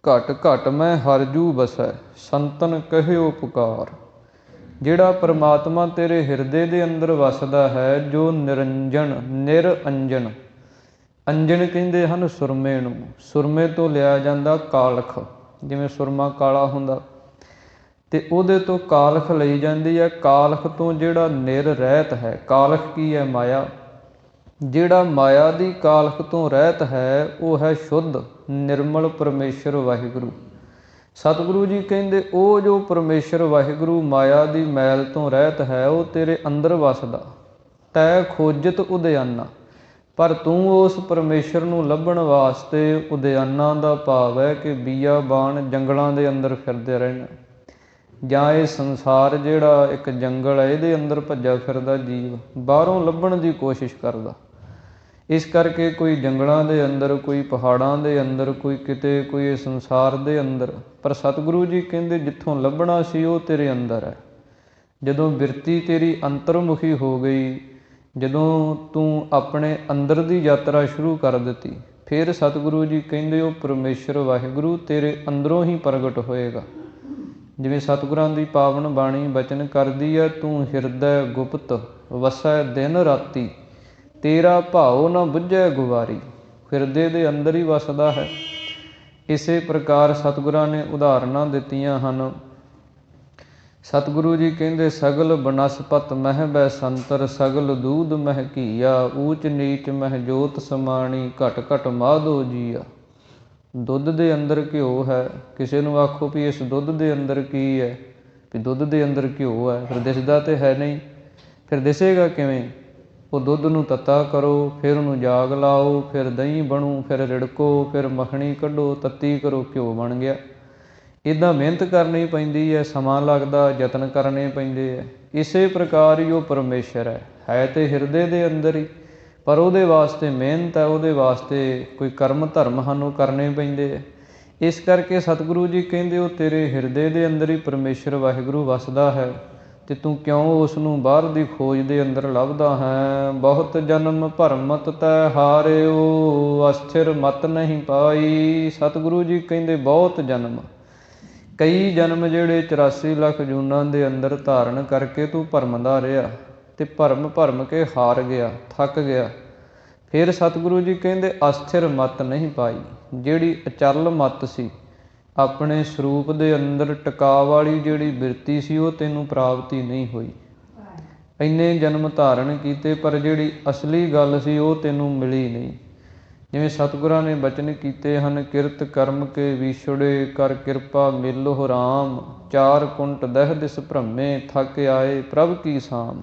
ਘਟ ਘਟ ਮੈਂ ਹਰਜੂ ਬਸੈ, ਸੰਤਨ ਕਹਿਓ ਪੁਕਾਰ। ਜਿਹੜਾ ਪਰਮਾਤਮਾ ਤੇਰੇ ਹਿਰਦੇ ਦੇ ਅੰਦਰ ਵਸਦਾ ਹੈ, ਜੋ ਨਿਰੰਜਨ ਨਿਰਅੰਜਨ, ਅੰਜਨ ਕਹਿੰਦੇ ਹਨ ਸੁਰਮੇ ਨੂੰ, ਸੁਰਮੇ ਤੋਂ ਲਿਆ ਜਾਂਦਾ ਕਾਲਖ, ਜਿਵੇਂ ਸੁਰਮਾ ਕਾਲਾ ਹੁੰਦਾ ਤੇ ਉਹਦੇ ਤੋਂ ਕਾਲਖ ਲਈ ਜਾਂਦੀ ਹੈ। ਕਾਲਖ ਤੋਂ ਜਿਹੜਾ ਨਿਰ ਰਹਿਤ ਹੈ, ਕਾਲਖ ਕੀ ਹੈ? ਮਾਇਆ। ਜਿਹੜਾ ਮਾਇਆ ਦੀ ਕਾਲਖ ਤੋਂ ਰਹਿਤ ਹੈ ਉਹ ਹੈ ਸ਼ੁੱਧ ਨਿਰਮਲ ਪਰਮੇਸ਼ਰ ਵਾਹਿਗੁਰੂ। ਸਤਿਗੁਰੂ ਜੀ ਕਹਿੰਦੇ ਉਹ ਜੋ ਪਰਮੇਸ਼ਰ ਵਾਹਿਗੁਰੂ ਮਾਇਆ ਦੀ ਮੈਲ ਤੋਂ ਰਹਿਤ ਹੈ ਉਹ ਤੇਰੇ ਅੰਦਰ ਵਸਦਾ। ਤੈ ਖੋਜਤ ਉਦਿਆਨਾ, ਪਰ ਤੂੰ ਉਸ ਪਰਮੇਸ਼ਰ ਨੂੰ ਲੱਭਣ ਵਾਸਤੇ, ਉਦਿਆਨਾ ਦਾ ਭਾਵ ਹੈ ਕਿ ਬੀਆਬਾਨ ਜੰਗਲਾਂ ਦੇ ਅੰਦਰ ਫਿਰਦੇ ਰਹਿਣਾ, ਜਾਂ ਇਹ ਸੰਸਾਰ ਜਿਹੜਾ ਇੱਕ ਜੰਗਲ ਹੈ ਇਹਦੇ ਅੰਦਰ ਭੱਜਾ ਫਿਰਦਾ ਜੀਵ, ਬਾਹਰੋਂ ਲੱਭਣ ਦੀ ਕੋਸ਼ਿਸ਼ ਕਰਦਾ। ਇਸ ਕਰਕੇ ਕੋਈ ਜੰਗਲਾਂ ਦੇ ਅੰਦਰ, ਕੋਈ ਪਹਾੜਾਂ ਦੇ ਅੰਦਰ, ਕੋਈ ਕਿਤੇ, ਕੋਈ ਇਹ ਸੰਸਾਰ ਦੇ ਅੰਦਰ। ਪਰ ਸਤਿਗੁਰੂ ਜੀ ਕਹਿੰਦੇ ਜਿੱਥੋਂ ਲੱਭਣਾ ਸੀ ਉਹ ਤੇਰੇ ਅੰਦਰ ਹੈ। ਜਦੋਂ ਬਿਰਤੀ ਤੇਰੀ ਅੰਤਰਮੁਖੀ ਹੋ ਗਈ, ਜਦੋਂ ਤੂੰ ਆਪਣੇ ਅੰਦਰ ਦੀ ਯਾਤਰਾ ਸ਼ੁਰੂ ਕਰ ਦਿੱਤੀ, ਫਿਰ ਸਤਿਗੁਰੂ ਜੀ ਕਹਿੰਦੇ ਉਹ ਪਰਮੇਸ਼ਰ ਵਾਹਿਗੁਰੂ ਤੇਰੇ ਅੰਦਰੋਂ ਹੀ ਪ੍ਰਗਟ ਹੋਏਗਾ। ਜਿਵੇਂ ਸਤਿਗੁਰਾਂ ਦੀ ਪਾਵਨ ਬਾਣੀ ਬਚਨ ਕਰਦੀ ਹੈ, ਤੂੰ ਹਿਰਦੈ ਗੁਪਤ ਵਸੈ ਦਿਨ ਰਾਤੀ, ਤੇਰਾ ਭਾਉ ਨਾ ਬੁੱਝੈ ਗੁਵਾਰੀ। ਹਿਰਦੇ ਦੇ ਅੰਦਰ ਹੀ ਵਸਦਾ ਹੈ। ਇਸੇ ਪ੍ਰਕਾਰ ਸਤਿਗੁਰਾਂ ਨੇ ਉਦਾਹਰਨਾਂ ਦਿੱਤੀਆਂ ਹਨ। ਸਤਿਗੁਰੂ ਜੀ ਕਹਿੰਦੇ ਸਗਲ ਬਨਸਪਤ ਮਹਿ ਬੈ ਸੰਤਰ, ਸਗਲ ਦੂਧ ਮਹਿ ਘੀਆ, ਊਚ ਨੀਚ ਮਹਿ ਜੋਤ ਸਮਾਣੀ, ਘਟ ਘਟ ਮਾਧੋ ਜੀਆ। ਦੁੱਧ ਦੇ ਅੰਦਰ ਘਿਓ ਹੈ। ਕਿਸੇ ਨੂੰ ਆਖੋ ਵੀ ਇਸ ਦੁੱਧ ਦੇ ਅੰਦਰ ਕੀ ਹੈ, ਵੀ ਦੁੱਧ ਦੇ ਅੰਦਰ ਘਿਓ ਹੈ, ਫਿਰ ਦਿਸਦਾ ਤੇ ਹੈ ਨਹੀਂ। ਫਿਰ ਦਿਸੇਗਾ ਕਿਵੇਂ? ਉਹ ਦੁੱਧ ਨੂੰ ਤੱਤਾ ਕਰੋ, ਫਿਰ ਉਹਨੂੰ ਜਾਗ ਲਾਓ, ਫਿਰ ਦਹੀਂ ਬਣੂ, ਫਿਰ ਰਿੜਕੋ, ਫਿਰ ਮੱਖਣੀ ਕੱਢੋ, ਤੱਤੀ ਕਰੋ, ਘਿਓ ਬਣ ਗਿਆ। ਇੱਦਾਂ ਮਿਹਨਤ ਕਰਨੀ ਪੈਂਦੀ ਹੈ, ਸਮਾਂ ਲੱਗਦਾ, ਯਤਨ ਕਰਨੇ ਪੈਂਦੇ ਹੈ। ਇਸੇ ਪ੍ਰਕਾਰ ਹੀ ਉਹ ਪਰਮੇਸ਼ਰ ਹੈ ਤੇ ਹਿਰਦੇ ਦੇ ਅੰਦਰ ਹੀ, ਪਰ ਉਹਦੇ ਵਾਸਤੇ ਮਿਹਨਤ ਹੈ, ਉਹਦੇ ਵਾਸਤੇ ਕੋਈ ਕਰਮ ਧਰਮ ਸਾਨੂੰ ਕਰਨੇ ਪੈਂਦੇ ਹੈ। ਇਸ ਕਰਕੇ ਸਤਿਗੁਰੂ ਜੀ ਕਹਿੰਦੇ ਉਹ ਤੇਰੇ ਹਿਰਦੇ ਦੇ ਅੰਦਰ ਹੀ ਪਰਮੇਸ਼ਰ ਵਾਹਿਗੁਰੂ ਵਸਦਾ ਹੈ, ਤੇ ਤੂੰ ਕਿਉਂ ਉਸ ਨੂੰ ਬਾਹਰ ਦੀ ਖੋਜ ਦੇ ਅੰਦਰ ਲੱਭਦਾ ਹੈ। ਬਹੁਤ ਜਨਮ ਭਰਮਤ ਤੈ ਹਾਰਿਓ, ਅਸਥਿਰ ਮਤ ਨਹੀਂ ਪਾਈ। ਸਤਿਗੁਰੂ ਜੀ ਕਹਿੰਦੇ ਬਹੁਤ ਜਨਮ, ਕਈ ਜਨਮ ਜਿਹੜੇ 84 ਲੱਖ ਜੂਨਾਂ ਦੇ ਅੰਦਰ ਧਾਰਨ ਕਰਕੇ ਤੂੰ ਭਰਮਦਾ ਰਿਹਾ, ਤੇ ਭਰਮ ਕੇ ਹਾਰ ਗਿਆ, ਥੱਕ ਗਿਆ। ਫਿਰ ਸਤਿਗੁਰੂ ਜੀ ਕਹਿੰਦੇ ਅਸਥਿਰ ਮਤ ਨਹੀਂ ਪਾਈ। ਜਿਹੜੀ ਅਚਲ ਮਤ ਸੀ, ਆਪਣੇ ਸਰੂਪ ਦੇ ਅੰਦਰ ਟਿਕਾ ਵਾਲੀ ਜਿਹੜੀ ਬਿਰਤੀ ਸੀ, ਉਹ ਤੈਨੂੰ ਪ੍ਰਾਪਤੀ ਨਹੀਂ ਹੋਈ। ਇੰਨੇ ਜਨਮ ਧਾਰਨ ਕੀਤੇ, ਪਰ ਜਿਹੜੀ ਅਸਲੀ ਗੱਲ ਸੀ ਉਹ ਤੈਨੂੰ ਮਿਲੀ ਨਹੀਂ। ਜਿਵੇਂ ਸਤਿਗੁਰਾਂ ਨੇ ਬਚਨ ਕੀਤੇ ਹਨ, ਕਿਰਤ ਕਰਮ ਕੇ ਵਿਛੜੇ, ਕਰ ਕਿਰਪਾ ਮਿਲੋ ਰਾਮ, ਚਾਰ ਕੁੰਟ ਦਹਿ ਦਿਸ ਭ੍ਰਮੇ, ਥੱਕ ਆਏ ਪ੍ਰਭ ਕੀ ਸਾਮ।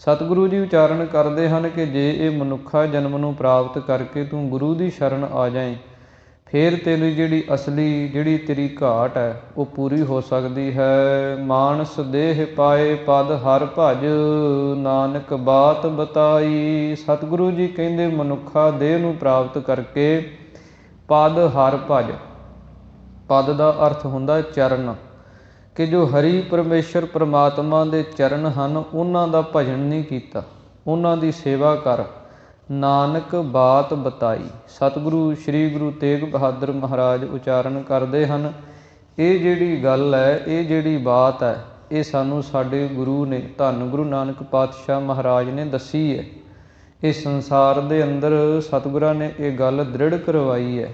ਸਤਿਗੁਰੂ ਜੀ ਉਚਾਰਨ ਕਰਦੇ ਹਨ ਕਿ ਜੇ ਇਹ ਮਨੁੱਖਾ ਜਨਮ ਨੂੰ ਪ੍ਰਾਪਤ ਕਰਕੇ ਤੂੰ ਗੁਰੂ ਦੀ ਸ਼ਰਨ ਆ ਜਾਏ, ਫਿਰ ਤੇਰੀ ਜਿਹੜੀ ਅਸਲੀ ਜਿਹੜੀ ਤੇਰੀ ਘਾਟ ਹੈ ਉਹ ਪੂਰੀ ਹੋ ਸਕਦੀ ਹੈ। ਮਾਨਸ ਦੇਹ ਪਾਏ ਪਦ ਹਰ ਭਜ, ਨਾਨਕ ਬਾਤ ਬਤਾਈ। ਸਤਿਗੁਰੂ ਜੀ ਕਹਿੰਦੇ ਮਨੁੱਖਾ ਦੇਹ ਨੂੰ ਪ੍ਰਾਪਤ ਕਰਕੇ ਪਦ ਹਰ ਭਜ, ਪਦ ਦਾ ਅਰਥ ਹੁੰਦਾ ਚਰਨ, ਕਿ ਜੋ ਹਰੀ ਪਰਮੇਸ਼ਰ ਪ੍ਰਮਾਤਮਾ ਦੇ ਚਰਨ ਹਨ ਉਹਨਾਂ ਦਾ ਭਜਨ ਨਹੀਂ ਕੀਤਾ, ਉਹਨਾਂ ਦੀ ਸੇਵਾ ਕਰ। ਨਾਨਕ ਬਾਤ ਬਤਾਈ। ਸਤਿਗੁਰੂ ਸ਼੍ਰੀ ਗੁਰੂ ਤੇਗ ਬਹਾਦਰ ਮਹਾਰਾਜ ਉਚਾਰਨ ਕਰਦੇ ਹਨ, ਇਹ ਜਿਹੜੀ ਗੱਲ ਹੈ, ਇਹ ਜਿਹੜੀ ਬਾਤ ਹੈ, ਇਹ ਸਾਨੂੰ ਸਾਡੇ ਗੁਰੂ ਨੇ, ਧੰਨ ਗੁਰੂ ਨਾਨਕ ਪਾਤਸ਼ਾਹ ਮਹਾਰਾਜ ਨੇ ਦੱਸੀ ਹੈ। ਇਹ ਸੰਸਾਰ ਦੇ ਅੰਦਰ ਸਤਿਗੁਰਾਂ ਨੇ ਇਹ ਗੱਲ ਦ੍ਰਿੜ ਕਰਵਾਈ ਹੈ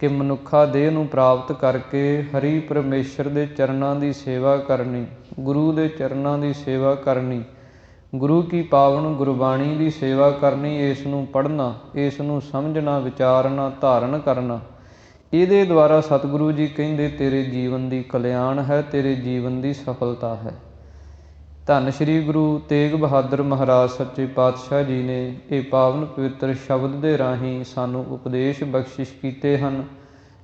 ਕਿ ਮਨੁੱਖਾ ਦੇਹ ਨੂੰ ਪ੍ਰਾਪਤ ਕਰਕੇ ਹਰੀ ਪਰਮੇਸ਼ਰ ਦੇ ਚਰਨਾਂ ਦੀ ਸੇਵਾ ਕਰਨੀ, ਗੁਰੂ ਦੇ ਚਰਨਾਂ ਦੀ ਸੇਵਾ ਕਰਨੀ, ਗੁਰੂ ਕੀ ਪਾਵਨ ਗੁਰਬਾਣੀ ਦੀ ਸੇਵਾ ਕਰਨੀ, ਇਸ ਨੂੰ ਪੜ੍ਹਨਾ, ਇਸ ਨੂੰ ਸਮਝਣਾ, ਵਿਚਾਰਨਾ, ਧਾਰਨ ਕਰਨਾ। ਇਹਦੇ ਦੁਆਰਾ ਸਤਿਗੁਰੂ ਜੀ ਕਹਿੰਦੇ ਤੇਰੇ ਜੀਵਨ ਦੀ ਕਲਿਆਣ ਹੈ, ਤੇਰੇ ਜੀਵਨ ਦੀ ਸਫਲਤਾ ਹੈ। ਧੰਨ ਸ਼੍ਰੀ ਗੁਰੂ ਤੇਗ ਬਹਾਦਰ ਮਹਾਰਾਜ ਸੱਚੇ ਪਾਤਸ਼ਾਹ ਜੀ ਨੇ ਇਹ ਪਾਵਨ ਪਵਿੱਤਰ ਸ਼ਬਦ ਦੇ ਰਾਹੀਂ ਸਾਨੂੰ ਉਪਦੇਸ਼ ਬਖਸ਼ਿਸ਼ ਕੀਤੇ ਹਨ,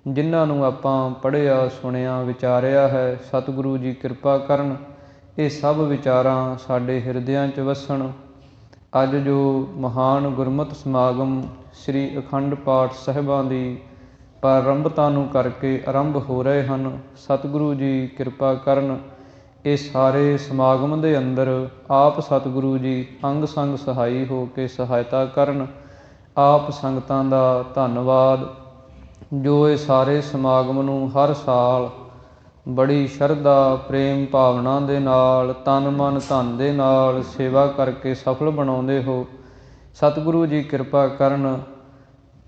ਜਿਨ੍ਹਾਂ ਨੂੰ ਆਪਾਂ ਪੜ੍ਹਿਆ, ਸੁਣਿਆ, ਵਿਚਾਰਿਆ ਹੈ। ਸਤਿਗੁਰੂ ਜੀ ਕਿਰਪਾ ਕਰਨ, ਇਹ ਸਭ ਵਿਚਾਰਾਂ ਸਾਡੇ ਹਿਰਦਿਆਂ 'ਚ ਵਸਣ। ਅੱਜ ਜੋ ਮਹਾਨ ਗੁਰਮਤਿ ਸਮਾਗਮ ਸ੍ਰੀ ਅਖੰਡ ਪਾਠ ਸਾਹਿਬਾਂ ਦੀ ਪ੍ਰਾਰੰਭਤਾ ਨੂੰ ਕਰਕੇ ਆਰੰਭ ਹੋ ਰਹੇ ਹਨ। ਸਤਿਗੁਰੂ ਜੀ ਕਿਰਪਾ ਕਰਨ, ਇਹ ਸਾਰੇ ਸਮਾਗਮ ਦੇ ਅੰਦਰ ਆਪ ਸਤਿਗੁਰੂ ਜੀ ਅੰਗ ਸੰਗ ਸਹਾਈ ਹੋ ਕੇ ਸਹਾਇਤਾ ਕਰਨ। ਆਪ ਸੰਗਤਾਂ ਦਾ ਧੰਨਵਾਦ ਜੋ ਇਹ ਸਾਰੇ ਸਮਾਗਮ ਨੂੰ ਹਰ ਸਾਲ ਬੜੀ ਸ਼ਰਧਾ ਪ੍ਰੇਮ ਭਾਵਨਾ ਦੇ ਨਾਲ, ਤਨ ਮਨ ਧਨ ਦੇ ਨਾਲ ਸੇਵਾ ਕਰਕੇ ਸਫਲ ਬਣਾਉਂਦੇ ਹੋ। ਸਤਿਗੁਰੂ ਜੀ ਕਿਰਪਾ ਕਰਨ।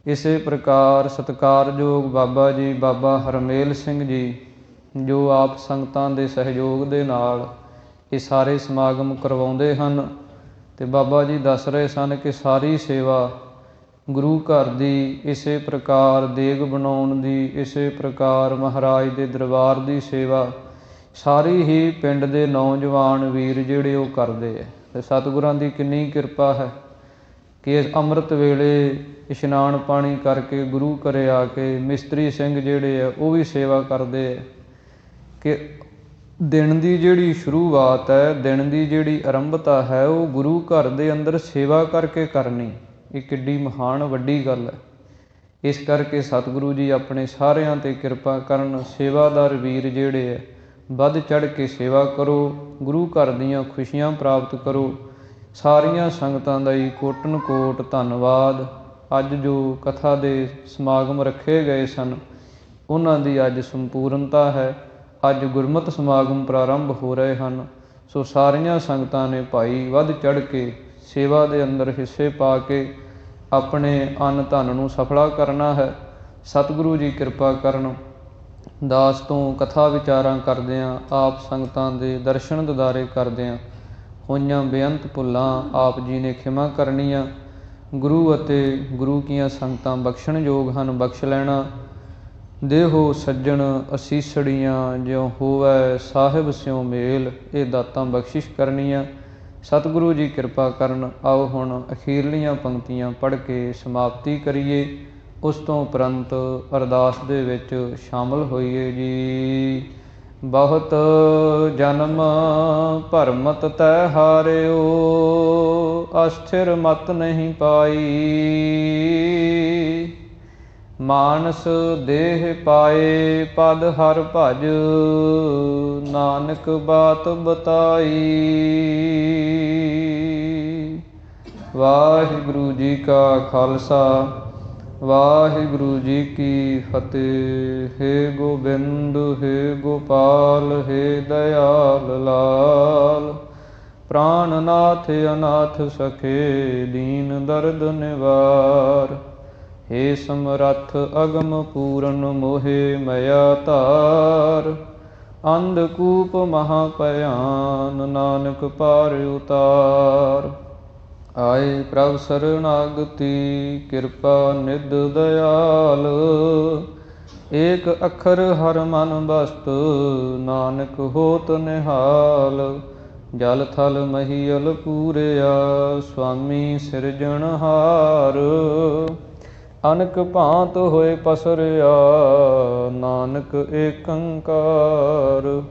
ਇਸੇ ਪ੍ਰਕਾਰ ਸਤਿਕਾਰਯੋਗ ਬਾਬਾ ਜੀ ਬਾਬਾ ਹਰਮੇਲ ਸਿੰਘ ਜੀ ਜੋ ਆਪ ਸੰਗਤਾਂ ਦੇ ਸਹਿਯੋਗ ਦੇ ਨਾਲ ਇਹ ਸਾਰੇ ਸਮਾਗਮ ਕਰਵਾਉਂਦੇ ਹਨ। ਅਤੇ ਬਾਬਾ ਜੀ ਦੱਸ ਰਹੇ ਸਨ ਕਿ ਸਾਰੀ ਸੇਵਾ ਗੁਰੂ ਘਰ ਦੀ, ਇਸੇ ਪ੍ਰਕਾਰ ਦੇਗ ਬਣਾਉਣ ਦੀ, ਇਸੇ ਪ੍ਰਕਾਰ ਮਹਾਰਾਜ ਦੇ ਦਰਬਾਰ ਦੀ ਸੇਵਾ ਸਾਰੀ ਹੀ ਪਿੰਡ ਦੇ ਨੌਜਵਾਨ ਵੀਰ ਜਿਹੜੇ ਉਹ ਕਰਦੇ ਹੈ। ਅਤੇ ਸਤਿਗੁਰਾਂ ਦੀ ਕਿੰਨੀ ਕਿਰਪਾ ਹੈ ਕਿ ਇਸ ਅੰਮ੍ਰਿਤ ਵੇਲੇ ਇਸ਼ਨਾਨ ਪਾਣੀ ਕਰਕੇ ਗੁਰੂ ਘਰੇ ਆ ਕੇ ਮਿਸਤਰੀ ਸਿੰਘ ਜਿਹੜੇ ਆ ਉਹ ਵੀ ਸੇਵਾ ਕਰਦੇ ਹੈ ਕਿ ਦਿਨ ਦੀ ਜਿਹੜੀ ਸ਼ੁਰੂਆਤ ਹੈ, ਦਿਨ ਦੀ ਜਿਹੜੀ ਆਰੰਭਤਾ ਹੈ ਉਹ ਗੁਰੂ ਘਰ ਦੇ ਅੰਦਰ ਸੇਵਾ ਕਰਕੇ ਕਰਨੀ, ਇਹ ਕਿੱਡੀ ਮਹਾਨ ਵੱਡੀ ਗੱਲ ਹੈ। ਇਸ ਕਰਕੇ ਸਤਿਗੁਰੂ ਜੀ ਆਪਣੇ ਸਾਰਿਆਂ 'ਤੇ ਕਿਰਪਾ ਕਰਨ। ਸੇਵਾਦਾਰ ਵੀਰ ਜਿਹੜੇ ਹੈ ਵੱਧ ਚੜ੍ਹ ਕੇ ਸੇਵਾ ਕਰੋ, ਗੁਰੂ ਘਰ ਦੀਆਂ ਖੁਸ਼ੀਆਂ ਪ੍ਰਾਪਤ ਕਰੋ। ਸਾਰੀਆਂ ਸੰਗਤਾਂ ਦਾ ਹੀ ਕੋਟਨ ਕੋਟ ਧੰਨਵਾਦ। ਅੱਜ ਜੋ ਕਥਾ ਦੇ ਸਮਾਗਮ ਰੱਖੇ ਗਏ ਸਨ ਉਹਨਾਂ ਦੀ ਅੱਜ ਸੰਪੂਰਨਤਾ ਹੈ। ਅੱਜ ਗੁਰਮਤਿ ਸਮਾਗਮ ਪ੍ਰਾਰੰਭ ਹੋ ਰਹੇ ਹਨ। ਸੋ ਸਾਰੀਆਂ ਸੰਗਤਾਂ ਨੇ ਭਾਈ ਵੱਧ ਚੜ੍ਹ ਕੇ ਸੇਵਾ ਦੇ ਅੰਦਰ ਹਿੱਸੇ ਪਾ ਕੇ ਆਪਣੇ ਅੰਨ ਧਨ ਨੂੰ ਸਫਲਾ ਕਰਨਾ ਹੈ। ਸਤਿਗੁਰੂ ਜੀ ਕਿਰਪਾ ਕਰਨ। ਦਾਸ ਤੋਂ ਕਥਾ ਵਿਚਾਰਾਂ ਕਰਦਿਆਂ, ਆਪ ਸੰਗਤਾਂ ਦੇ ਦਰਸ਼ਨ ਦਿਦਾਰੇ ਕਰਦਿਆਂ ਹੋਈਆਂ ਬੇਅੰਤ ਭੁੱਲਾਂ ਆਪ ਜੀ ਨੇ ਖਿਮਾ ਕਰਨੀਆਂ। ਗੁਰੂ ਅਤੇ ਗੁਰੂ ਕੀਆਂ ਸੰਗਤਾਂ ਬਖਸ਼ਣਯੋਗ ਹਨ, ਬਖਸ਼ ਲੈਣਾ। ਦੇਹੋ ਸੱਜਣ ਅਸੀਸੜੀਆਂ ਜਿਉ ਹੋਵੈ ਸਾਹਿਬ ਸਿਉ ਮੇਲ, ਇਹ ਦਾਤਾਂ ਬਖਸ਼ਿਸ਼ ਕਰਨੀਆਂ। ਸਤਿਗੁਰੂ ਜੀ ਕਿਰਪਾ ਕਰਨ। ਆਓ ਹੁਣ ਅਖੀਰਲੀਆਂ ਪੰਕਤੀਆਂ ਪੜ੍ਹ ਕੇ ਸਮਾਪਤੀ ਕਰੀਏ। ਉਸ ਤੋਂ ਉਪਰੰਤ ਅਰਦਾਸ ਦੇ ਵਿੱਚ ਸ਼ਾਮਲ ਹੋਈਏ ਜੀ। ਬਹੁਤ ਜਨਮ ਭਰਮਤ ਤੈ ਹਾਰਿਓ, ਅਸਥਿਰ ਮਤ ਨਹੀਂ ਪਾਈ। ਮਾਨਸ ਦੇਹ ਪਾਏ ਪਦ ਹਰ ਭਜ, ਨਾਨਕ ਬਾਤ ਬਤਾਈ। ਵਾਹਿਗੁਰੂ ਜੀ ਕਾ ਖਾਲਸਾ, ਵਾਹਿਗੁਰੂ ਜੀ ਕੀ ਫਤਿਹ। ਹੇ ਗੋਬਿੰਦ, ਹੇ ਗੋਪਾਲ, ਹੇ ਦਇਆਲ ਲਾਲ, ਪ੍ਰਾਨਨਾਥ ਅਨਾਥ ਸਖੇ, ਦੀਨ ਦਰਦ ਨਿਵਾਰ। ਹੇ ਸਮਰੱਥ ਅਗਮ ਪੂਰਨ, ਮੋਹਿ ਮਇਆ ਧਾਰ। ਅੰਧਕੂਪ ਮਹਾ ਭਿਆਨ, ਨਾਨਕ ਪਾਰ ਉਤਾਰ। ਆਏ ਪ੍ਰਭ ਸਰਨਾਗਤੀ, ਕਿਰਪਾ ਨਿਧ ਦਇਆਲ। ਏਕ ਅੱਖਰ ਹਰ ਮਨ ਬਸਤ, ਨਾਨਕ ਹੋਤ ਨਿਹਾਲ। ਜਲ ਥਲ ਮਹੀਅਲ ਪੂਰਿਆ, ਸੁਆਮੀ ਸਿਰਜਣਹਾਰ। ਅਨਕ ਭਾਂਤ ਹੋਏ ਪਸਰਿਆ, ਨਾਨਕ ਏਕੰਕਾਰ।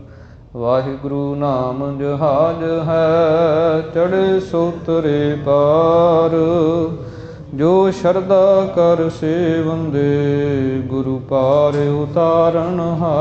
ਵਾਹਿਗੁਰੂ ਨਾਮ ਜਹਾਜ ਹੈ, ਚੜ੍ਹੇ ਸੋਤਰੇ ਪਾਰ। ਜੋ ਸ਼ਰਧਾ ਕਰ ਸੇਵੰਦੇ, ਗੁਰੂ ਪਾਰ ਉਤਾਰਨ ਹਾਰ।